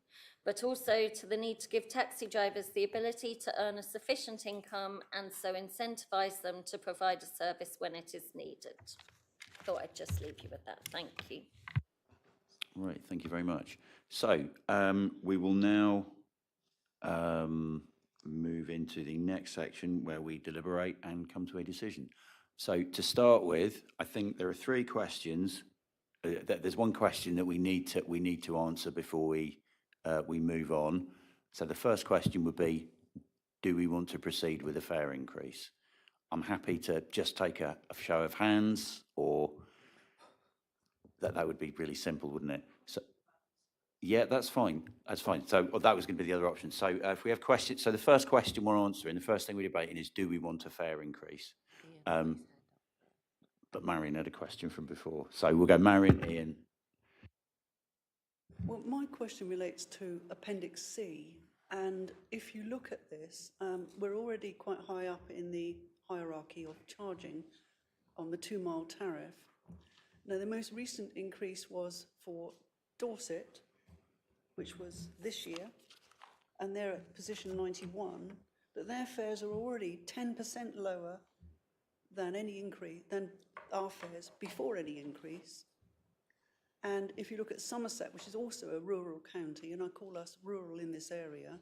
but also to the need to give taxi drivers the ability to earn a sufficient income and so incentivise them to provide a service when it is needed. Thought I'd just leave you with that. Thank you. Right, thank you very much. So we will now move into the next section where we deliberate and come to a decision. So to start with, I think there are three questions. There's one question that we need to answer before we move on. So the first question would be, do we want to proceed with a fare increase? I'm happy to just take a show of hands, or that would be really simple, wouldn't it? So, yeah, that's fine. That's fine. So that was going to be the other option. So if we have questions, so the first question we're answering, the first thing we're debating is, do we want a fare increase? But Marion had a question from before. So we'll go Marion, Ian. Well, my question relates to Appendix C, and if you look at this, we're already quite high up in the hierarchy of charging on the 2-mile tariff. Now, the most recent increase was for Dorset, which was this year, and they're at position 91, but their fares are already 10% lower than our fares before any increase. And if you look at Somerset, which is also a rural county, and I call us rural in this area,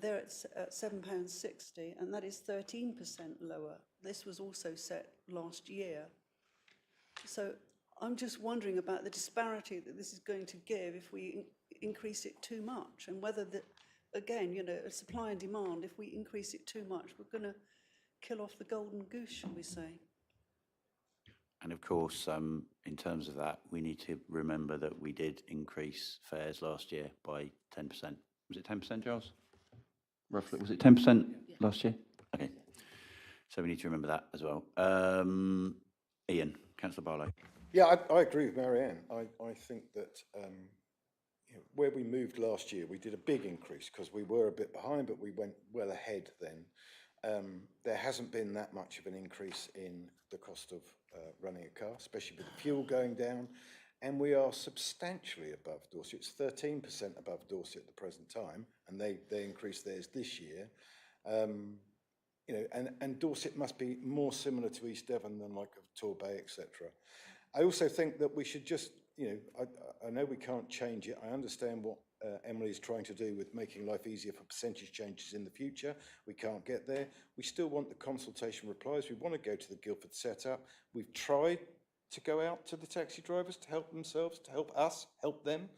they're at £7.60, and that is 13% lower. This was also set last year. So I'm just wondering about the disparity that this is going to give if we increase it too much, and whether again, supply and demand, if we increase it too much, we're going to kill off the golden goose, shall we say. And of course, in terms of that, we need to remember that we did increase fares last year by 10%. Was it 10%, Giles? Roughly, was it 10% last year? Okay. So we need to remember that as well. Ian, Councillor Barlow. Yeah, I agree with Marianne. I think that where we moved last year, we did a big increase because we were a bit behind, but we went well ahead then. There hasn't been that much of an increase in the cost of running a car, especially with the fuel going down, and we are substantially above Dorset. It's 13% above Dorset at the present time, and they increased theirs this year. And Dorset must be more similar to East Devon than like Torbay, etc. I also think that we should just, I know we can't change it. I understand what Emily is trying to do with making life easier for percentage changes in the future. We can't get there. We still want the consultation replies. We want to go to the Guildford setup. We've tried to go out to the taxi drivers to help themselves, to help us, help them.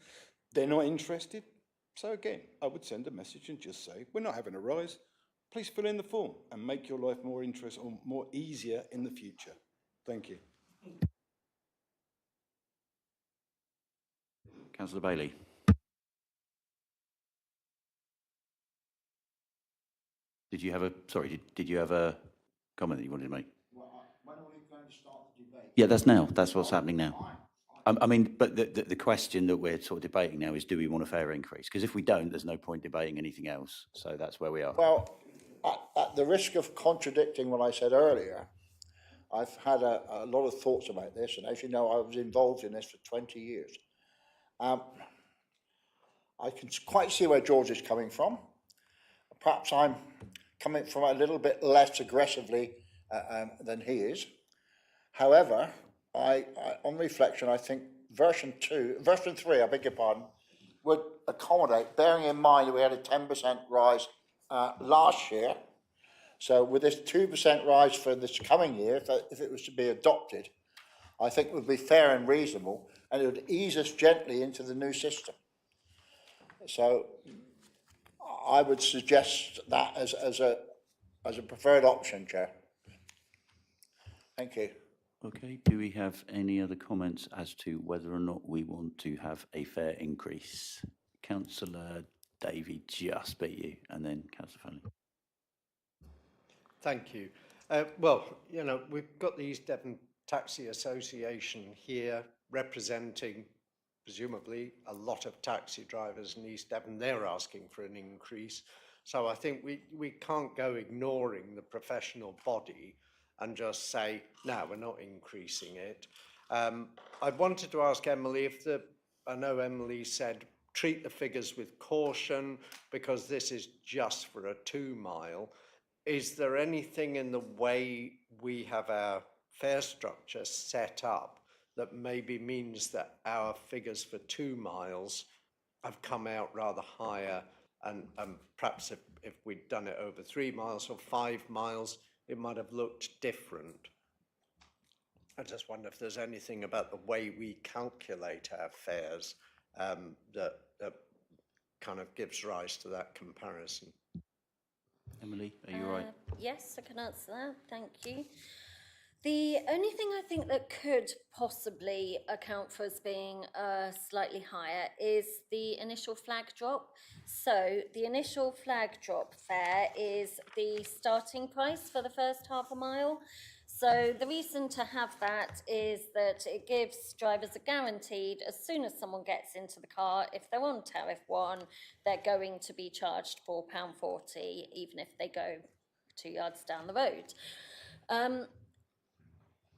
They're not interested. So again, I would send a message and just say, we're not having a rise. Please fill in the form and make your life more interesting or more easier in the future. Thank you. Councillor Bailey. Did you have a comment that you wanted to make? When are we going to start the debate? Yeah, that's now. That's what's happening now. I mean, but the question that we're sort of debating now is, do we want a fair increase? Because if we don't, there's no point debating anything else. So that's where we are. Well, at the risk of contradicting what I said earlier, I've had a lot of thoughts about this, and as you know, I was involved in this for 20 years. I can quite see where George is coming from. Perhaps I'm coming from a little bit less aggressively than he is. However, on reflection, I think version 3, I beg your pardon, would accommodate, bearing in mind that we had a 10% rise last year. So with this 2% rise for this coming year, if it was to be adopted, I think it would be fair and reasonable, and it would ease us gently into the new system. So I would suggest that as a preferred option, Chair. Thank you. Okay, do we have any other comments as to whether or not we want to have a fair increase? Councillor Davey just beat you, and then Councillor Foley. Thank you. Well, you know, we've got the East Devon Taxi Association here representing, presumably, a lot of taxi drivers in East Devon. They're asking for an increase. So I think we can't go ignoring the professional body and just say, no, we're not increasing it. I wanted to ask Emily I know Emily said, treat the figures with caution because this is just for a 2 mile. Is there anything in the way we have our fare structure set up that maybe means that our figures for 2 miles have come out rather higher, and perhaps if we'd done it over 3 miles or 5 miles, it might have looked different? I just wonder if there's anything about the way we calculate our fares that kind of gives rise to that comparison. Emily, are you all right? Yes, I can answer that. Thank you. The only thing I think that could possibly account for us being slightly higher is the initial flag drop. So the initial flag drop fare is the starting price for the first half a mile. So the reason to have that is that it gives drivers a guaranteed, as soon as someone gets into the car, if they're on Tariff 1, they're going to be charged £4.40, even if they go 2 yards down the road.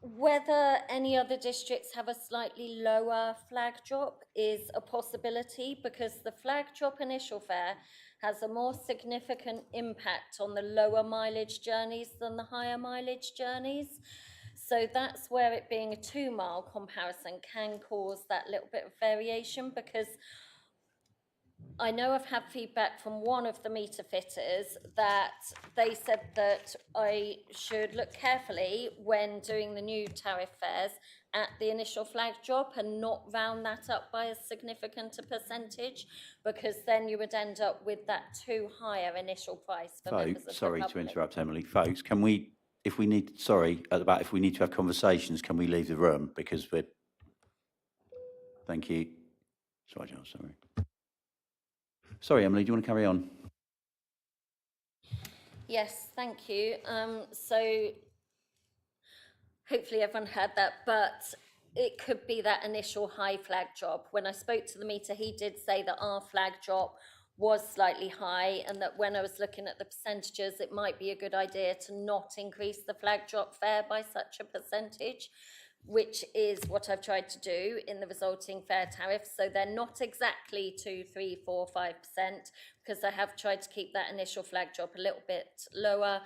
Whether any other districts have a slightly lower flag drop is a possibility, because the flag drop initial fare has a more significant impact on the lower mileage journeys than the higher mileage journeys. So that's where it being a 2 mile comparison can cause that little bit of variation, because I know I've had feedback from one of the meter fitters that they said that I should look carefully when doing the new tariff fares at the initial flag drop and not round that up by a significant percentage, because then you would end up with that too higher initial price for members of the Sorry to public. interrupt, Emily. Folks, can we, if we need to have conversations, can we leave the room? Because we're... Thank you. Sorry, John, sorry. Sorry, Emily, do you want to carry on? Yes, thank you. So hopefully everyone heard that, but it could be that initial high flag drop. When I spoke to the meter, he did say that our flag drop was slightly high, and that when I was looking at the percentages, it might be a good idea to not increase the flag drop fare by such a percentage, which is what I've tried to do in the resulting fare tariffs. So they're not exactly 2, 3, 4, 5%, because I have tried to keep that initial flag drop a little bit lower.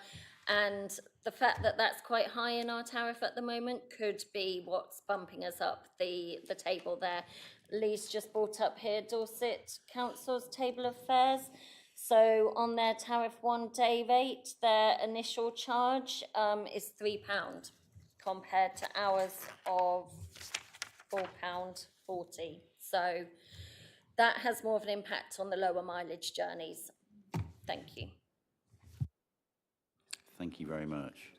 And the fact that that's quite high in our tariff at the moment could be what's bumping us up the table there. Lee's just brought up here Dorset Council's table of fares. So on their tariff 1 day rate, their initial charge is £3. compared to hours of £4.40. So that has more of an impact on the lower mileage journeys. Thank you. Thank you very much.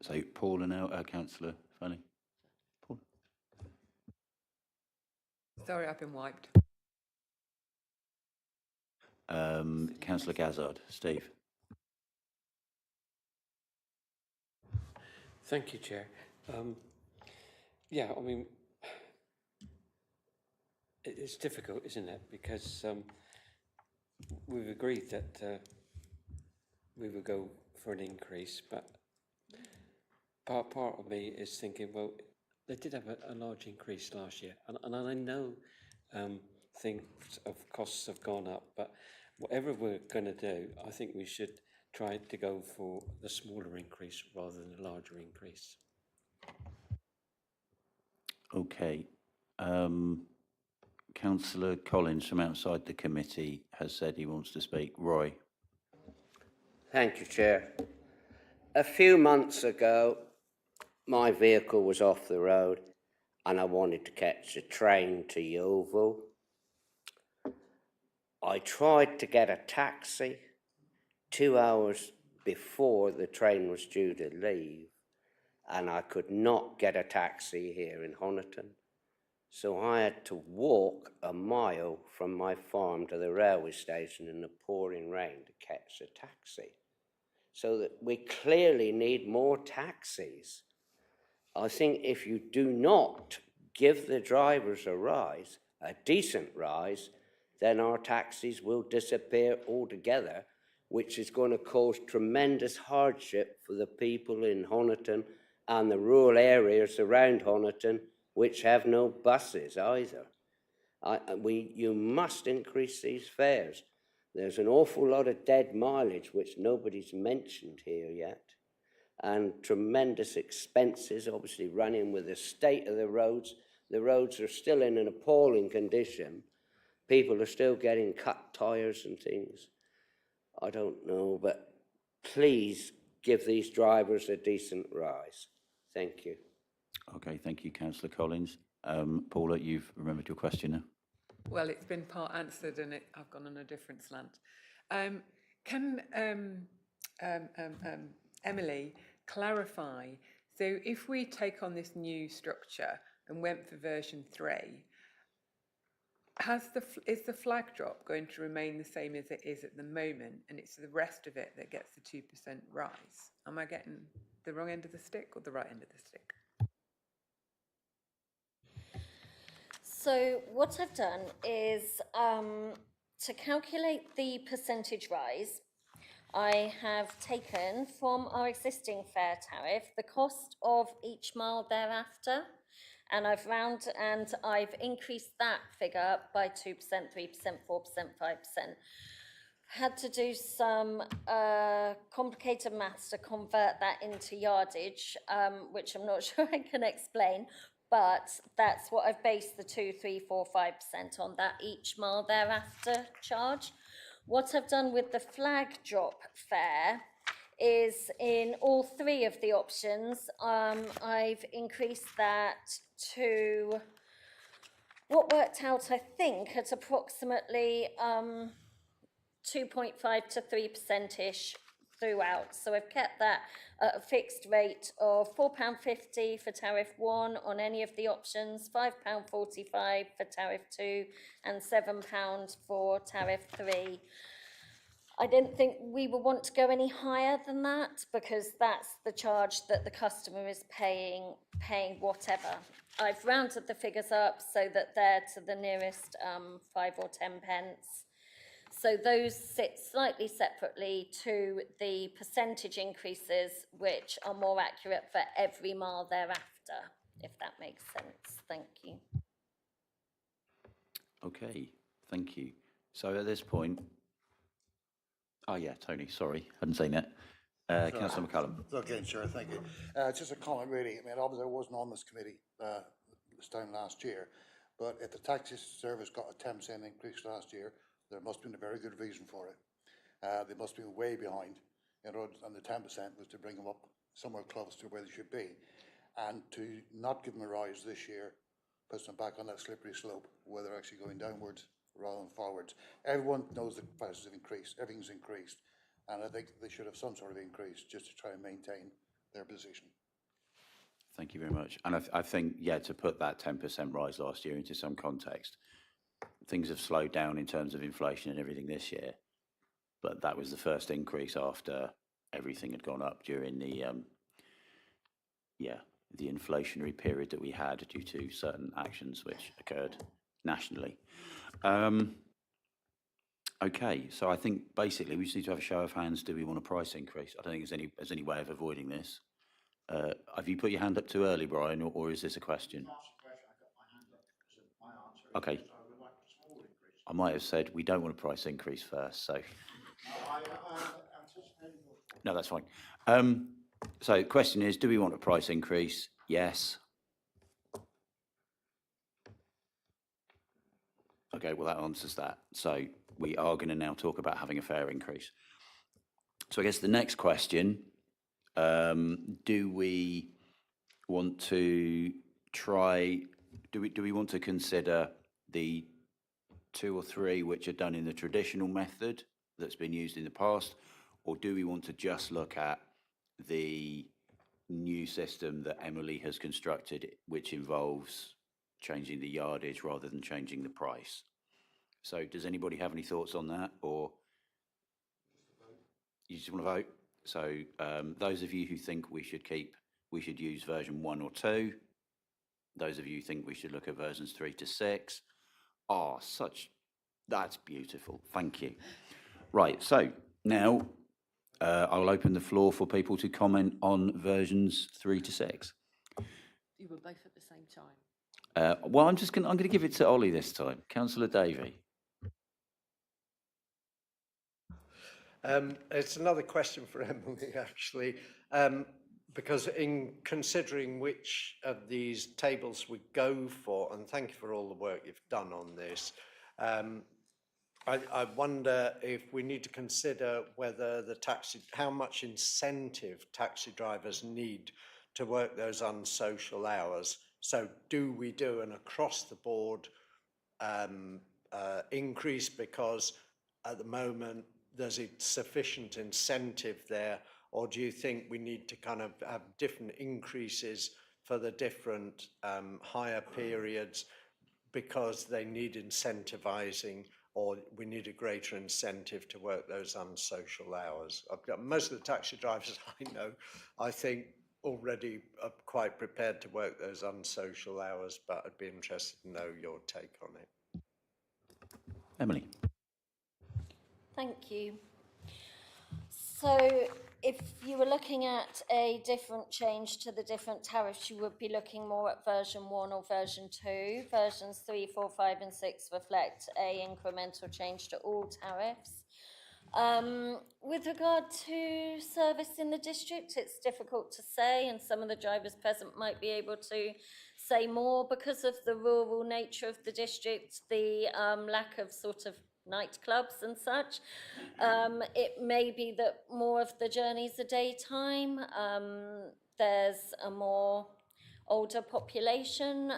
So Paul and now, Councillor Fanny. Paul. Sorry, I've been wiped. Councillor Gazzard. Steve. Thank you, Chair. Yeah, I mean, it's difficult, isn't it? Because we've agreed that we would go for an increase, but part of me is thinking, well, they did have a large increase last year, and I know things of costs have gone up, but whatever we're going to do, I think we should try to go for the smaller increase rather than the larger increase. Okay. Councillor Collins from outside the committee has said he wants to speak. Roy. Thank you, Chair. A few months ago, my vehicle was off the road and I wanted to catch a train to Yeovil. I tried to get a taxi 2 hours before the train was due to leave, and I could not get a taxi here in Honiton. So I had to walk a mile from my farm to the railway station in the pouring rain to catch a taxi. So that we clearly need more taxis. I think if you do not give the drivers a rise, a decent rise, then our taxis will disappear altogether, which is going to cause tremendous hardship for the people in Honiton and the rural areas around Honiton, which have no buses either. You must increase these fares. There's an awful lot of dead mileage, which nobody's mentioned here yet, and tremendous expenses, obviously running with the state of the roads. The roads are still in an appalling condition. People are still getting cut tyres and things. I don't know, but please give these drivers a decent rise. Thank you. Okay, thank you, Councillor Collins. Paula, you've remembered your question now. Well, it's been part answered and I've gone on a different slant. Can Emily clarify, so if we take on this new structure and went for version 3, is the flag drop going to remain the same as it is at the moment, and it's the rest of it that gets the 2% rise? Am I getting the wrong end of the stick or the right end of the stick? So what I've done is to calculate the percentage rise, I have taken from our existing fare tariff the cost of each mile thereafter, and I've increased that figure by 2%, 3%, 4%, 5%. Had to do some complicated maths to convert that into yardage, which I'm not sure I can explain, but that's what I've based the 2, 3, 4, 5% on, that each mile thereafter charge. What I've done with the flag drop fare is in all 3 of the options, I've increased that to what worked out, I think, at approximately 2.5 to 3%-ish throughout. So I've kept that at a fixed rate of £4.50 for tariff 1 on any of the options, £5.45 for tariff 2, and £7 for tariff 3. I didn't think we would want to go any higher than that, because that's the charge that the customer is paying whatever. I've rounded the figures up so that they're to the nearest 5 or 10 pence. So those sit slightly separately to the percentage increases, which are more accurate for every mile thereafter, if that makes sense. Thank you. Okay, thank you. So at this point, oh yeah, Tony, sorry, hadn't seen that. Councillor McCallum. Okay, sure, thank you. Just a comment really. I mean, obviously I wasn't on this committee this time last year, but if the taxi service got a 10% increase last year, there must have been a very good reason for it. They must be way behind you know, and the 10% was to bring them up somewhere close to where they should be. And to not give them a rise this year puts them back on that slippery slope where they're actually going downwards rather than forwards. Everyone knows the prices have increased, everything's increased, and I think they should have some sort of increase just to try and maintain their position. Thank you very much. And I think, yeah, to put that 10% rise last year into some context, things have slowed down in terms of inflation and everything this year, but that was the first increase after everything had gone up during the, the inflationary period that we had due to certain actions which occurred nationally. Okay, so I think basically we just need to have a show of hands. Do we want a price increase? I don't think there's any way of avoiding this. Have you put your hand up too early, Brian, or is this a question? Okay. I might have said we don't want a price increase first, so. No, that's fine. So the question is, do we want a price increase? Yes. Okay, well, that answers that. So we are going to now talk about having a fair increase. So I guess the next question, do we want to consider the 2 or 3 which are done in the traditional method that's been used in the past, or do we want to just look at the new system that Emily has constructed, which involves changing the yardage rather than changing the price? So does anybody have any thoughts on that, or you just want to vote? So those of you who think we should use version 1 or 2, those of you who think we should look at versions 3 to 6, that's beautiful. Thank you. Right, so now I'll open the floor for people to comment on versions 3 to 6. You were both at the same time. Well, I'm going to give it to Ollie this time. Councillor Davey. It's another question for Emily, actually, because in considering which of these tables we go for, and thank you for all the work you've done on this, I wonder if we need to consider whether how much incentive taxi drivers need to work those unsocial hours. So do we do an across-the-board increase because at the moment there's a sufficient incentive there, or do you think we need to kind of have different increases for the different hire periods because they need incentivizing, or we need a greater incentive to work those unsocial hours? I've got most of the taxi drivers I know, I think, already are quite prepared to work those unsocial hours, but I'd be interested to know your take on it. Emily. Thank you. So if you were looking at a different change to the different tariffs, you would be looking more at version 1 or version 2. Versions 3, 4, 5 and 6 reflect a incremental change to all tariffs. With regard to service in the district, it's difficult to say, and some of the drivers present might be able to say more because of the rural nature of the district, the lack of sort of nightclubs and such. It may be that more of the journeys are daytime. There's a more older population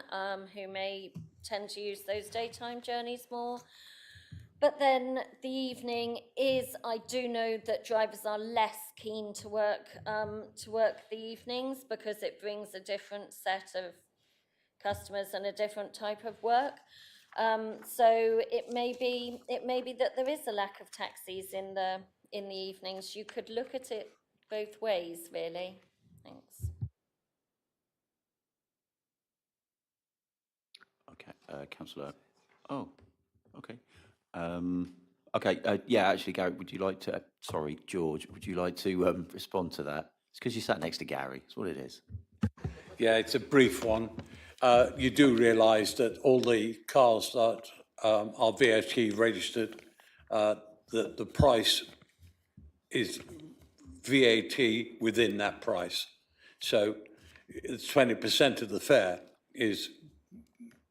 who may tend to use those daytime journeys more. But then the evening is, I do know that drivers are less keen to work the evenings because it brings a different set of customers and a different type of work. So it may be that there is a lack of taxis in the evenings. You could look at it both ways, really. Thanks. Okay, Councillor. Oh, okay. Yeah, actually, Gary, would you like to? Sorry, George, would you like to respond to that? It's because you sat next to Gary. That's what it is. Yeah, it's a brief one. You do realise that all the cars that are VAT registered, that the price is VAT within that price. So 20% of the fare is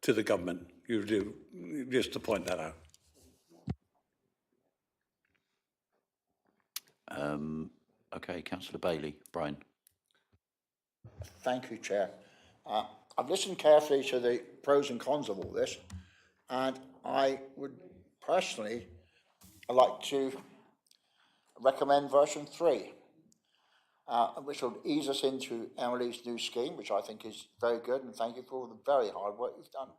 to the government. You do, just to point that out. Okay, councillor Bailey. Brian. Thank you, Chair. I've listened carefully to the pros and cons of all this, and I would personally like to recommend version 3, which will ease us into Emily's new scheme, which I think is very good, and thank you for all the very hard work you've done.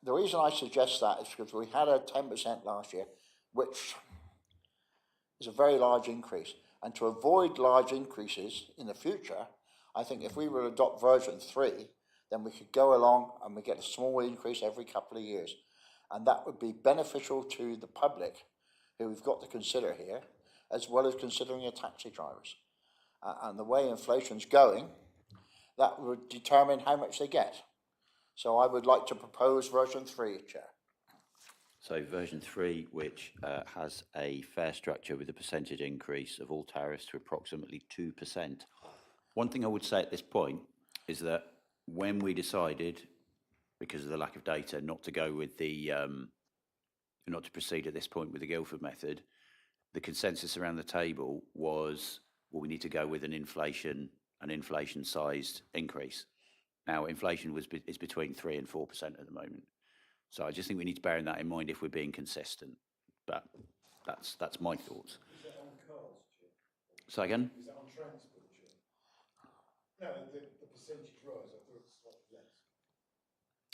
The reason I suggest that is because we had a 10% last year, which is a very large increase. And to avoid large increases in the future, I think if we were to adopt version 3, then we could go along and we get a small increase every couple of years. And that would be beneficial to the public, who we've got to consider here, as well as considering your taxi drivers. And the way inflation's going, that would determine how much they get. So I would like to propose version 3, Chair. So version 3, which has a fare structure with a percentage increase of all tariffs to approximately 2%. One thing I would say at this point is that when we decided, because of the lack of data, not to go with the, not to proceed at this point with the Guildford method, the consensus around the table was, well, we need to go with an inflation-sized increase. Now, inflation is between 3 and 4% at the moment. So I just think we need to bear that in mind if we're being consistent. But that's my thoughts. Is that on cars, Chair? Say again? Is that on transport, Chair? No, the percentage rise, I thought it was slightly less.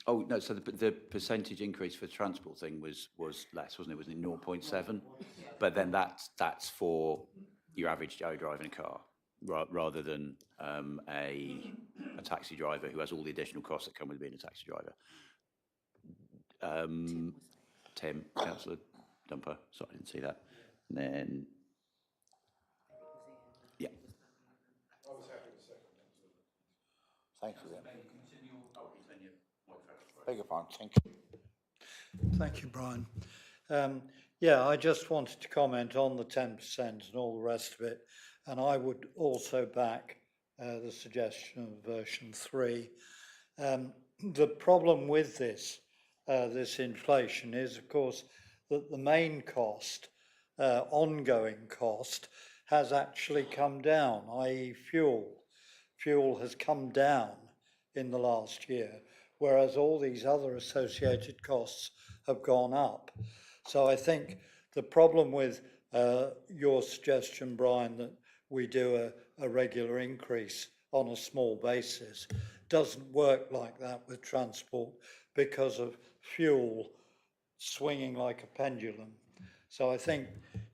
Oh, no, so the percentage increase for the transport thing was less, wasn't it? Was it 0.7? But then that's for your average Joe driving a car, rather than a taxi driver who has all the additional costs that come with being a taxi driver. Tim, councillor Dumper, sorry, I didn't see that. And then, yeah. I was happy with the second one. Thank you, then. Beg your pardon, thank you. Thank you, Brian. Yeah, I just wanted to comment on the 10% and all the rest of it. And I would also back the suggestion of version 3. The problem with this inflation is, of course, that the main cost, ongoing cost, has actually come down, i.e. fuel. Fuel has come down in the last year, whereas all these other associated costs have gone up. So I think the problem with your suggestion, Brian, that we do a regular increase on a small basis doesn't work like that with transport because of fuel swinging like a pendulum. So I think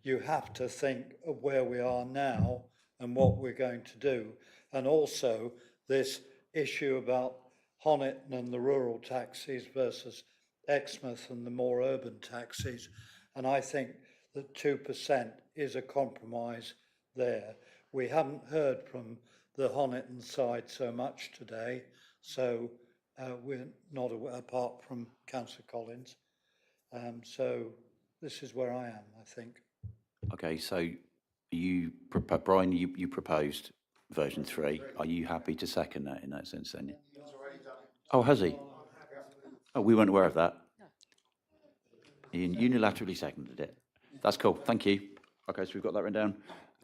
you have to think of where we are now and what we're going to do. And also this issue about Honiton and the rural taxis versus Exmouth and the more urban taxis. And I think that 2% is a compromise there. We haven't heard from the Honiton side so much today, so we're not aware, apart from Councillor Collins. So this is where I am, I think. Okay, so Brian, you proposed version 3. Are you happy to second that in that sense then? Oh, has he? Oh, we weren't aware of that. He unilaterally seconded it. That's cool, thank you. Okay, so we've got that written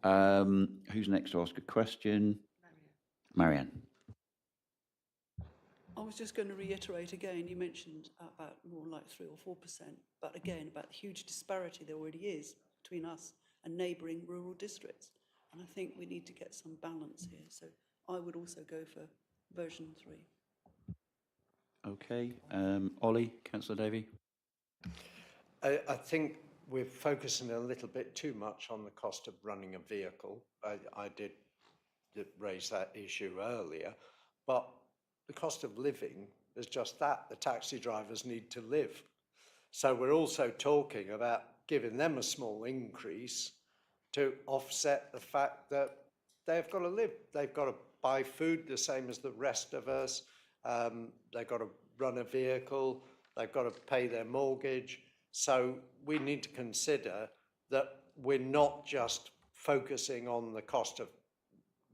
down. Who's next to ask a question? Marianne. I was just going to reiterate again, you mentioned about more like 3 or 4%, but again, about the huge disparity there already is between us and neighbouring rural districts. And I think we need to get some balance here. So I would also go for version 3. Okay, Ollie, Councillor Davey. I think we're focusing a little bit too much on the cost of running a vehicle. I did raise that issue earlier, but the cost of living is just that. The taxi drivers need to live. So we're also talking about giving them a small increase to offset the fact that they've got to live. They've got to buy food the same as the rest of us. They've got to run a vehicle. They've got to pay their mortgage. So we need to consider that we're not just focusing on the cost of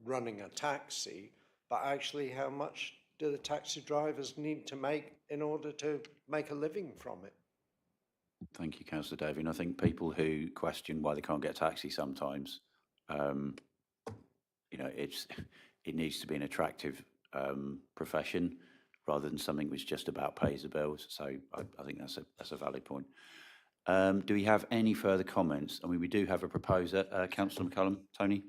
running a taxi, but actually how much do the taxi drivers need to make in order to make a living from it? Thank you, councillor Davey. And I think people who question why they can't get a taxi sometimes, you know, it needs to be an attractive profession rather than something which just about pays the bills. So I think that's a valid point. Do we have any further comments? I mean, we do have a proposer, Councillor McCullum. Tony?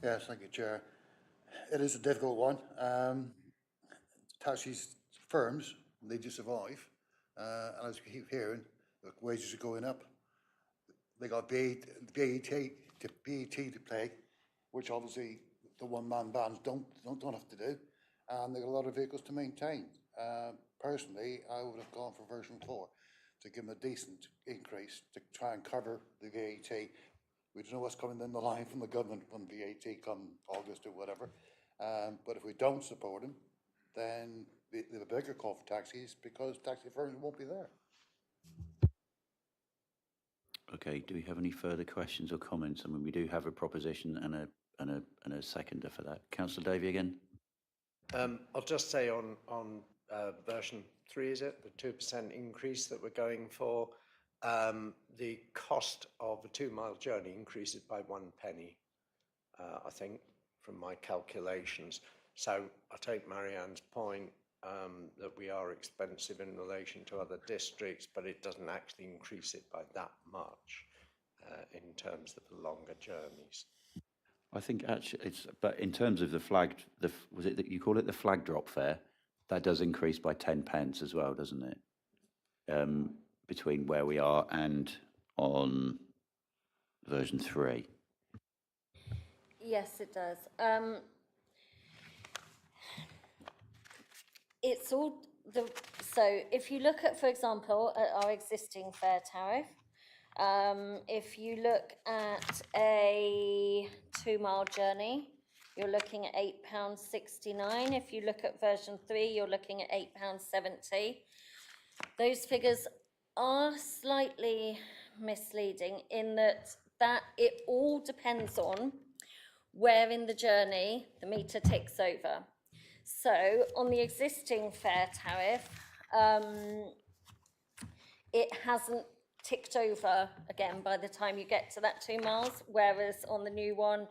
Yes, thank you, Chair. It is a difficult one. Taxis firms need to survive, and as we keep hearing, the wages are going up. They got BAT to pay, which obviously the one-man bands don't have to do, and they got a lot of vehicles to maintain. Personally, I would have gone for version 4 to give them a decent increase to try and cover the VAT. We don't know what's coming in the line from the government when VAT come August or whatever. But if we don't support them, then they have a bigger call for taxis because taxi firms won't be there. Okay, do we have any further questions or comments? I mean, we do have a proposition and a seconder for that. Councillor Davey again? I'll just say on version 3, is it, the 2% increase that we're going for, the cost of a 2-mile journey increases by 1 penny, I think, from my calculations. So I take Marianne's point that we are expensive in relation to other districts, but it doesn't actually increase it by that much in terms of the longer journeys. I think actually but in terms of the flagged, was it that you call it the flag drop fare? That does increase by 10 pence as well, doesn't it? Between where we are and on version 3. Yes, it does. It's all so if you look at, for example, at our existing fare tariff, if you look at a 2-mile journey, you're looking at £8.69. If you look at version 3, you're looking at £8.70. Those figures are slightly misleading in that it all depends on where in the journey the meter ticks over. So on the existing fare tariff, it hasn't ticked over again by the time you get to that 2 miles, whereas on the new one,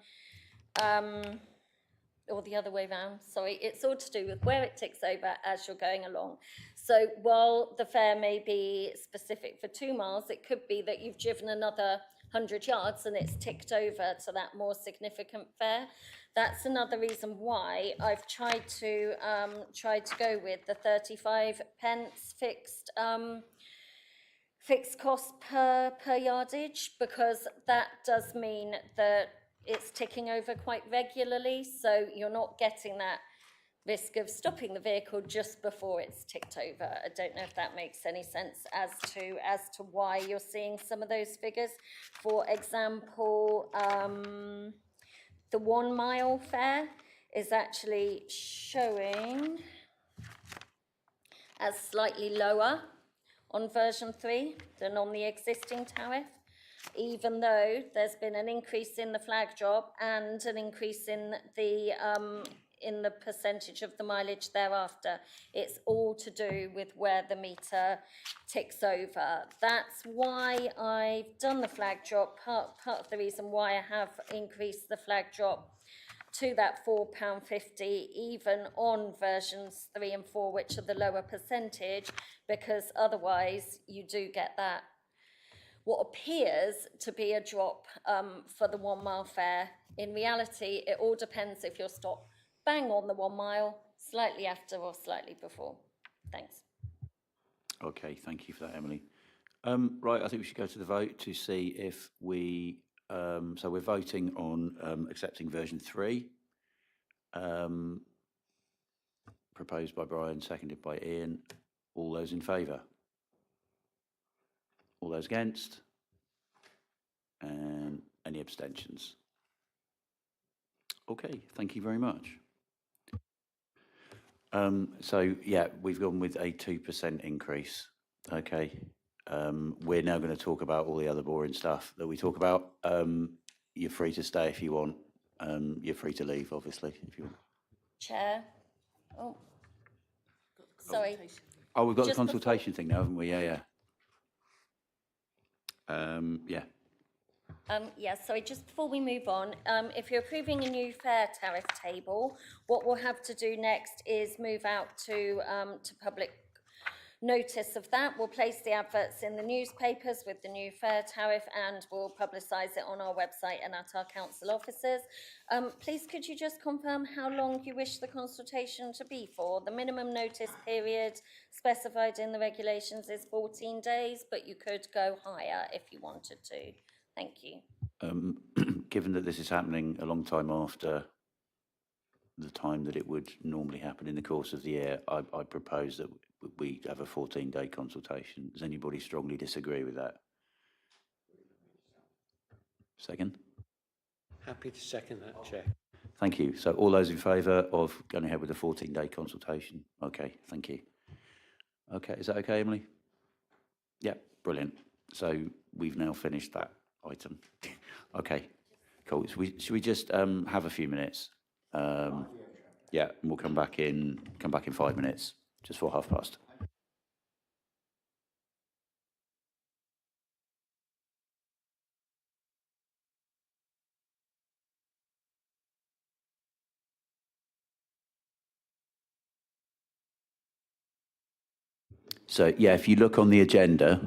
or the other way around, sorry, it's all to do with where it ticks over as you're going along. So while the fare may be specific for 2 miles, it could be that you've driven another 100 yards and it's ticked over to that more significant fare. That's another reason why I've tried to go with the 35 pence fixed cost per yardage, because that does mean that it's ticking over quite regularly, so you're not getting that risk of stopping the vehicle just before it's ticked over. I don't know if that makes any sense as to why you're seeing some of those figures. For example, the 1 mile fare is actually showing as slightly lower on version 3 than on the existing tariff, even though there's been an increase in the flag drop and an increase in the percentage of the mileage thereafter. It's all to do with where the meter ticks over. That's why I've done the flag drop. Part of the reason why I have increased the flag drop to that £4.50 even on versions 3 and 4, which are the lower percentage, because otherwise you do get that what appears to be a drop for the 1 mile fare. In reality, it all depends if you're stopped bang on the 1 mile, slightly after or slightly before. Thanks. Okay, thank you for that, Emily. Right, I think we should go to the vote to see if we, so we're voting on accepting version 3, proposed by Brian, seconded by Ian. All those in favour? All those against? And any abstentions? Okay, thank you very much. So yeah, we've gone with a 2% increase. Okay, we're now going to talk about all the other boring stuff that we talk about. You're free to stay if you want. You're free to leave, obviously, if you want. Chair. Oh, sorry. Oh, we've got the Just consultation thing now, haven't we? Yeah, yeah. Yeah. So just before we move on, if you're approving a new fare tariff table, what we'll have to do next is move out to public notice of that. We'll place the adverts in the newspapers with the new fare tariff, and we'll publicise it on our website and at our council offices. Please could you just confirm how long you wish the consultation to be for? The minimum notice period specified in the regulations is 14 days, but you could go higher if you wanted to. Thank you. Given that this is happening a long time after the time that it would normally happen in the course of the year, I propose that we have a 14-day consultation. Does anybody strongly disagree with that? Second? Happy to second that, Chair. Thank you. So all those in favour of going ahead with a 14-day consultation? Okay, thank you. Okay, is that okay, Emily? Yeah, brilliant. So we've now finished that item. Okay, cool. Should we just have a few minutes? Yeah, and we'll come back in 5 minutes, just for past. So yeah, if you look on the agenda,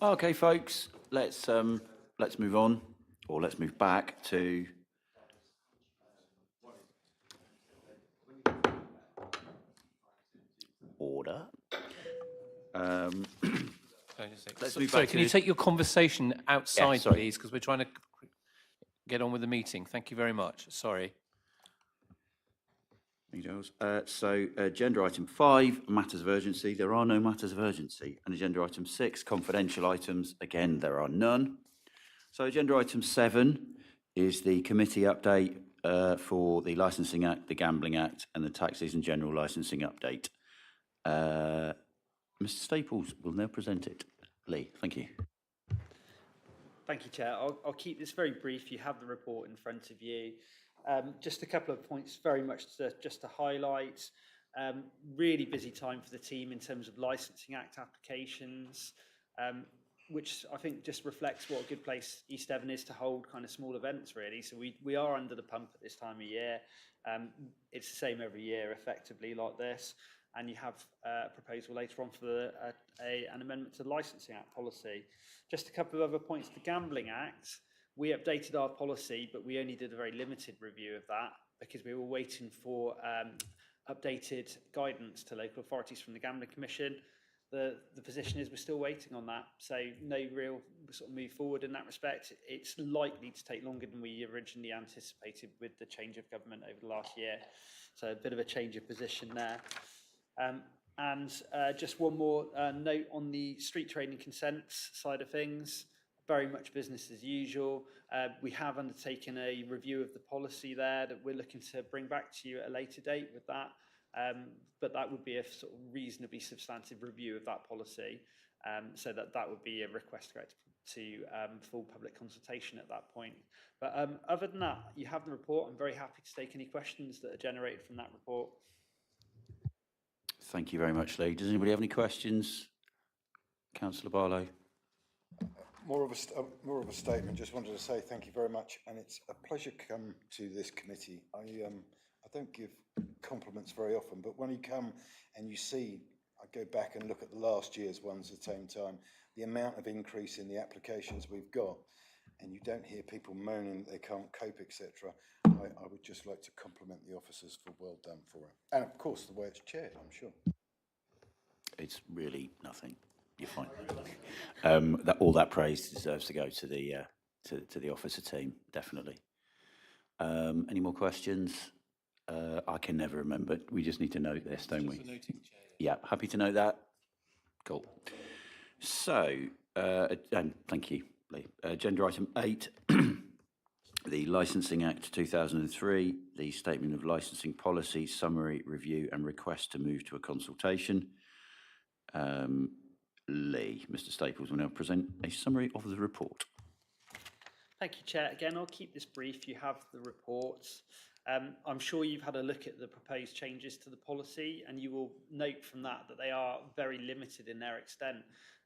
Okay, folks, let's move on, or let's move back to order. Let's move Sorry, back can to you take your conversation outside, sorry. please? Because we're trying to get on with the meeting. Thank you very much. Sorry. Agenda item 5, matters of urgency. There are no matters of urgency. And agenda item 6, confidential items. Again, there are none. So agenda item 7 is the committee update for the Licensing Act, the Gambling Act, and the Taxes and General Licensing update. Mr. Staples will now present it. Lee, thank you. Thank you, Chair. I'll keep this very brief. You have the report in front of you. Just a couple of points very much just to highlight. Really busy time for the team in terms of Licensing Act applications, which I think just reflects what a good place East Devon is to hold kind of small events, really. So we are under the pump at this time of year. It's the same every year, effectively, like this. And you have a proposal later on for an amendment to the Licensing Act policy. Just a couple of other points. The Gambling Act, we updated our policy, but we only did a very limited review of that because we were waiting for updated guidance to local authorities from the Gambling Commission. The position is we're still waiting on that, so no real sort of move forward in that respect. It's likely to take longer than we originally anticipated with the change of government over the last year, so a bit of a change of position there. Just one more note on the street trading consents side of things. Very much business as usual. We have undertaken a review of the policy there that we're looking to bring back to you at a later date with that. But that would be a sort of reasonably substantive review of that policy. So that would be a request to go to full public consultation at that point. But other than that, you have the report. I'm very happy to take any questions that are generated from that report. Thank you very much, Lee. Does anybody have any questions? Councillor Barlow. More of a statement. Just wanted to say thank you very much, and it's a pleasure to come to this committee. I don't give compliments very often, but when you come and you see, I go back and look at the last year's ones at the same time, the amount of increase in the applications we've got, and you don't hear people moaning that they can't cope, etc. I would just like to compliment the officers for well done for it, and of course the way it's chaired, I'm sure. It's really nothing. You're fine. All that praise deserves to go to the officer team, definitely. Any more questions? I can never remember. We just need to note this, don't we? Yeah, happy to note that. Cool. So, and thank you, Lee. Agenda item 8, the Licensing Act 2003, the Statement of Licensing Policy, Summary, Review and Request to move to a consultation. Lee, Mr. Staples will now present a summary of the report. Thank you, Chair. Again, I'll keep this brief. You have the reports. I'm sure you've had a look at the proposed changes to the policy, and you will note from that they are very limited in their extent.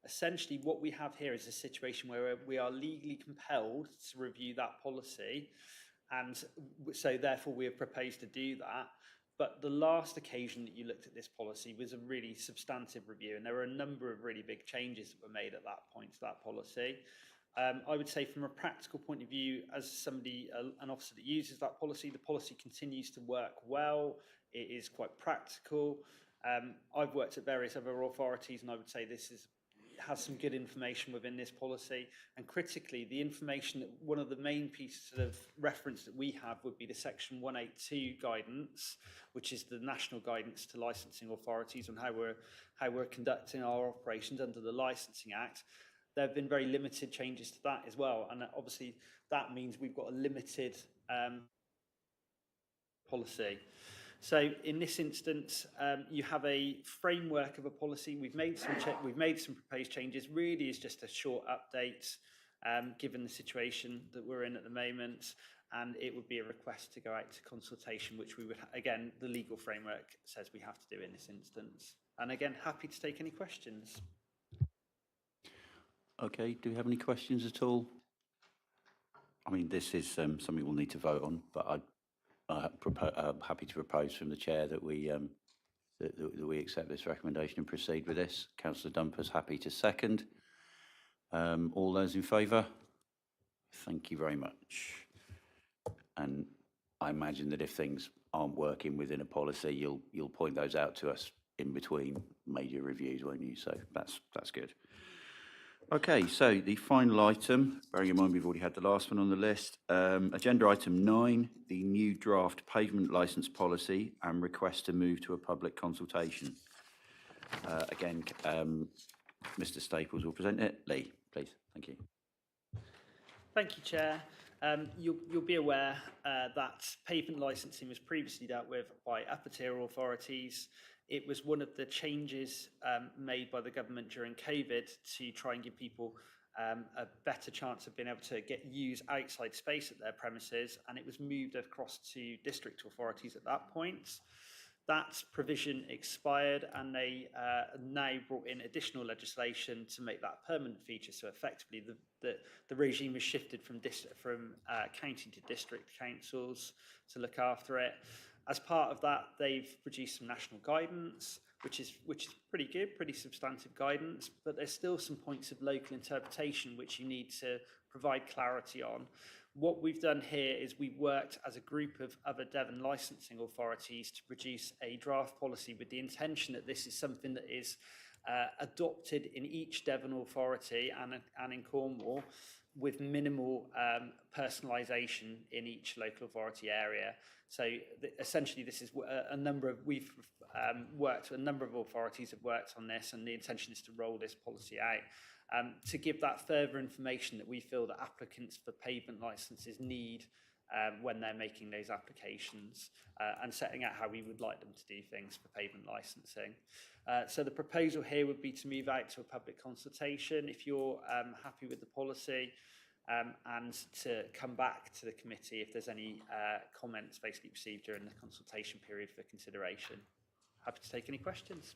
Essentially, what we have here is a situation where we are legally compelled to review that policy, and so therefore we have proposed to do that. But the last occasion that you looked at this policy was a really substantive review, and there were a number of really big changes that were made at that point to that policy. I would say from a practical point of view, as somebody, an officer that uses that policy, the policy continues to work well. It is quite practical. I've worked at various other authorities, and I would say this has some good information within this policy. And critically, the information, that one of the main pieces of reference that we have would be the Section 182 guidance, which is the national guidance to licensing authorities on how we're conducting our operations under the Licensing Act. There have been very limited changes to that as well, and obviously that means we've got a limited policy. So in this instance, you have a framework of a policy. We've made some proposed changes. Really, is just a short update, given the situation that we're in at the moment, and it would be a request to go out to consultation, which we would again, the legal framework says we have to do in this instance. And again, happy to take any questions. Okay, do we have any questions at all? I mean, this is something we'll need to vote on, but I'm happy to propose from the chair that we accept this recommendation and proceed with this. Councillor Dumpers happy to second. All those in favour? Thank you very much. And I imagine that if things aren't working within a policy, you'll point those out to us in between major reviews, won't you? So that's good. Okay, so the final item, bearing in mind we've already had the last one on the list, agenda item 9, the new draft pavement licence policy and request to move to a public consultation. Again, Mr. Staples will present it. Lee, please. Thank you. Thank you, Chair. You'll be aware that pavement licensing was previously dealt with by upper tier authorities. It was one of the changes made by the government during COVID to try and give people a better chance of being able to use outside space at their premises, and it was moved across to district authorities at that point. That provision expired, and they now brought in additional legislation to make that a permanent feature. So effectively, the regime has shifted from county to district councils to look after it. As part of that, they've produced some national guidance, which is pretty good, pretty substantive guidance. But there's still some points of local interpretation which you need to provide clarity on. What we've done here is we've worked as a group of other Devon licensing authorities to produce a draft policy with the intention that this is something that is adopted in each Devon authority and in Cornwall, with minimal personalisation in each local authority area. So essentially, this is a number of authorities have worked on this, and the intention is to roll this policy out. To give that further information that we feel that applicants for pavement licences need when they're making those applications, and setting out how we would like them to do things for pavement licensing. So the proposal here would be to move out to a public consultation if you're happy with the policy, and to come back to the committee if there's any comments basically received during the consultation period for consideration. Happy to take any questions.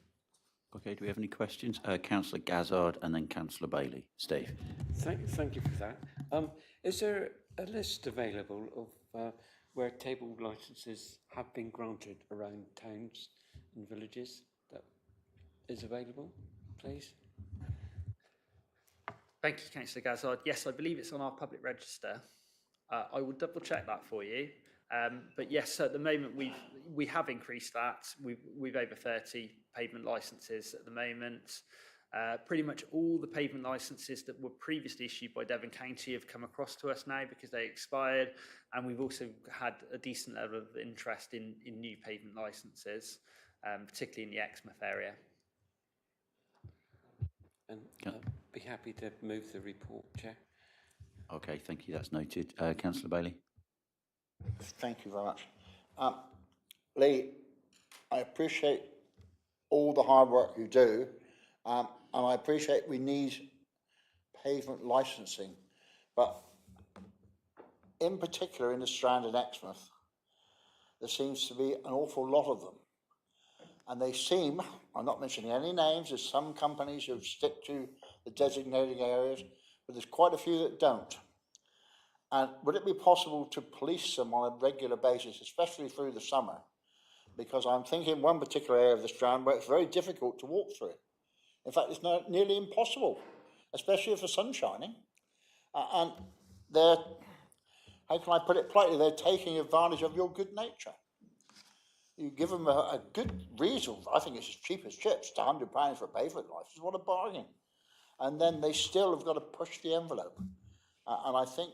Okay, do we have any questions? Councillor Gazzard and then Councillor Bailey. Steve. Thank you for that. Is there a list available of where table licences have been granted around towns and villages that is available, please? Thank you, Councillor Gazzard. Yes, I believe it's on our public register. I will double check that for you. But yes, so at the moment we have increased that. We've over 30 pavement licences at the moment. Pretty much all the pavement licences that were previously issued by Devon County have come across to us now because they expired, and we've also had a decent level of interest in new pavement licences, particularly in the Exmouth area. And be happy to move the report, Chair. Okay, thank you. That's noted. Councillor Bailey. Thank you very much. Lee, I appreciate all the hard work you do, and I appreciate we need pavement licensing, but in particular in the Strand and Exmouth, there seems to be an awful lot of them. And they seem, I'm not mentioning any names, there's some companies who stick to the designated areas, but there's quite a few that don't. And would it be possible to police them on a regular basis, especially through the summer? Because I'm thinking one particular area of the Strand where it's very difficult to walk through. In fact, it's nearly impossible, especially if the sun's shining. And they're, how can I put it politely, they're taking advantage of your good nature. You give them a good reason, I think it's as cheap as chips, to £100 for a pavement license, what a bargain. And then they still have got to push the envelope. And I think,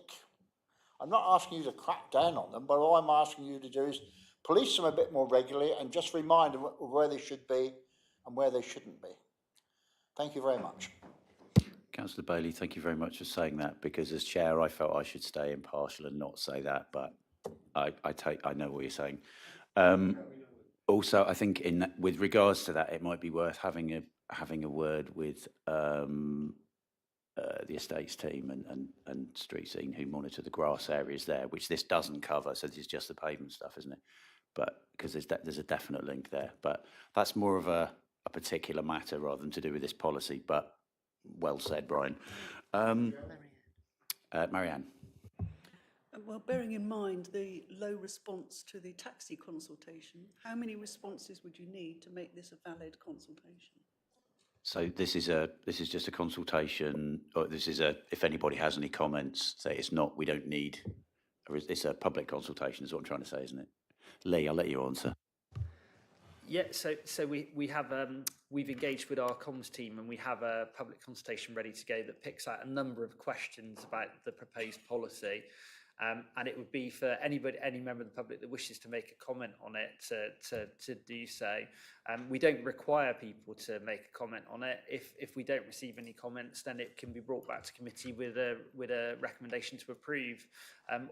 I'm not asking you to crack down on them, but all I'm asking you to do is police them a bit more regularly and just remind them of where they should be and where they shouldn't be. Thank you very much. Councillor Bailey, thank you very much for saying that, because as chair I felt I should stay impartial and not say that, but I know what you're saying. Also, I think with regards to that, it might be worth having a word with the estates team and street scene who monitor the grass areas there, which this doesn't cover. So this is just the pavement stuff, isn't it? But because there's a definite link there. But that's more of a particular matter rather than to do with this policy. But well said, Brian. Marianne. Well, bearing in mind the low response to the taxi consultation, how many responses would you need to make this a valid consultation? So this is just a consultation, or this is if anybody has any comments, say it's not, we don't need, it's a public consultation is what I'm trying to say, isn't it? Lee, I'll let you answer. Yeah, so we have we've engaged with our comms team, and we have a public consultation ready to go that picks out a number of questions about the proposed policy. And it would be for any member of the public that wishes to make a comment on it to do so. We don't require people to make a comment on it. If we don't receive any comments, then it can be brought back to committee with a recommendation to approve.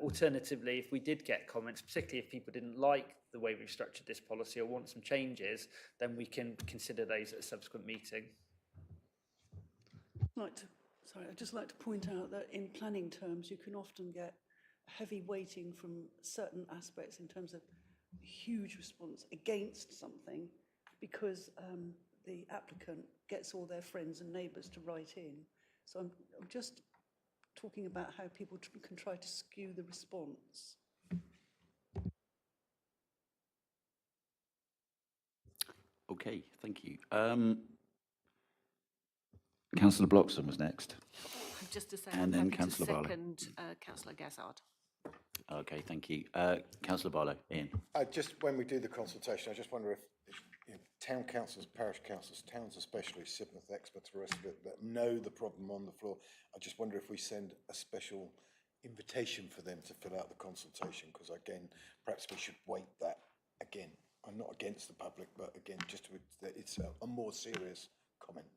Alternatively, if we did get comments, particularly if people didn't like the way we've structured this policy or want some changes, then we can consider those at a subsequent meeting. I'd just like to point out that in planning terms, you can often get heavy weighting from certain aspects in terms of huge response against something because the applicant gets all their friends and neighbours to write in. So I'm just talking about how people can try to skew the response. Okay, thank you. Councillor Bloxham was next. Just to say, And I'm then happy to Councillor Barlow. second Councillor Gazzard. Okay, thank you. Councillor Barlow, Ian. Just when we do the consultation, I just wonder if town councils, parish councils, towns especially, Sidmouth experts, the rest of it, that know the problem on the floor, I just wonder if we send a special invitation for them to fill out the consultation, because again, perhaps we should weight that again. I'm not against the public, but again, just it's a more serious comment.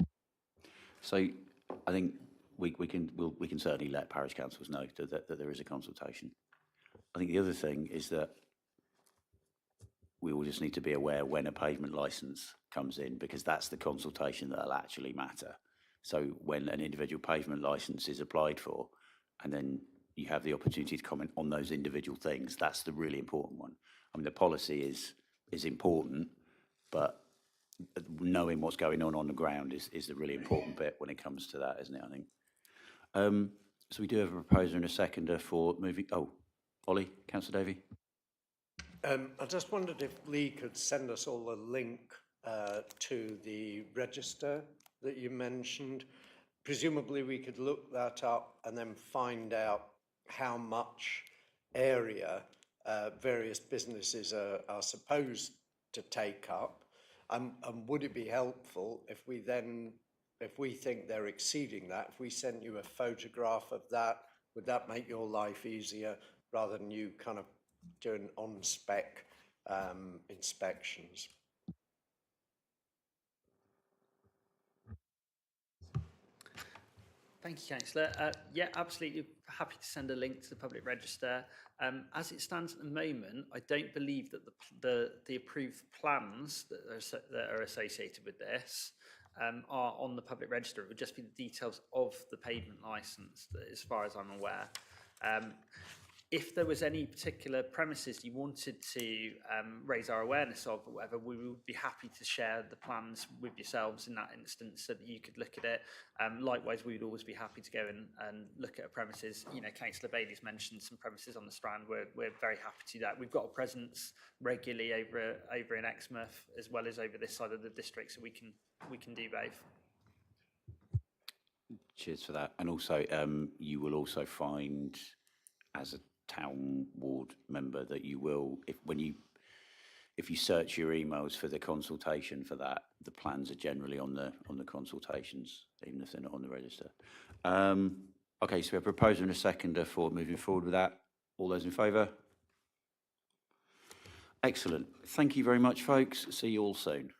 So I think we can certainly let parish councils know that there is a consultation. I think the other thing is that we all just need to be aware when a pavement licence comes in, because that's the consultation that'll actually matter. So when an individual pavement licence is applied for, and then you have the opportunity to comment on those individual things, that's the really important one. I mean, the policy is important, but knowing what's going on the ground is the really important bit when it comes to that, isn't it, I think? So we do have a proposer and a seconder for moving. Oh, Ollie, Councillor Davey. I just wondered if Lee could send us all a link to the register that you mentioned. Presumably we could look that up and then find out how much area various businesses are supposed to take up. And would it be helpful if we think they're exceeding that, if we sent you a photograph of that, would that make your life easier rather than you kind of doing on-spec inspections? Thank you, Councillor. Yeah, absolutely happy to send a link to the public register. As it stands at the moment, I don't believe that the approved plans that are associated with this are on the public register. It would just be the details of the pavement licence, as far as I'm aware. If there was any particular premises you wanted to raise our awareness of or whatever, we would be happy to share the plans with yourselves in that instance so that you could look at it. Likewise, we would always be happy to go and look at a premises. You know, Councillor Bailey's mentioned some premises on the Strand. We're very happy to do that. We've got a presence regularly over in Exmouth as well as over this side of the district, so we can do both. Cheers for that. And also, you will also find, as a town ward member, that you will, if you search your emails for the consultation for that, the plans are generally on the consultations, even if they're not on the register. Okay, so we have a proposer and a seconder for moving forward with that. All those in favour? Excellent. Thank you very much, folks. See you all soon.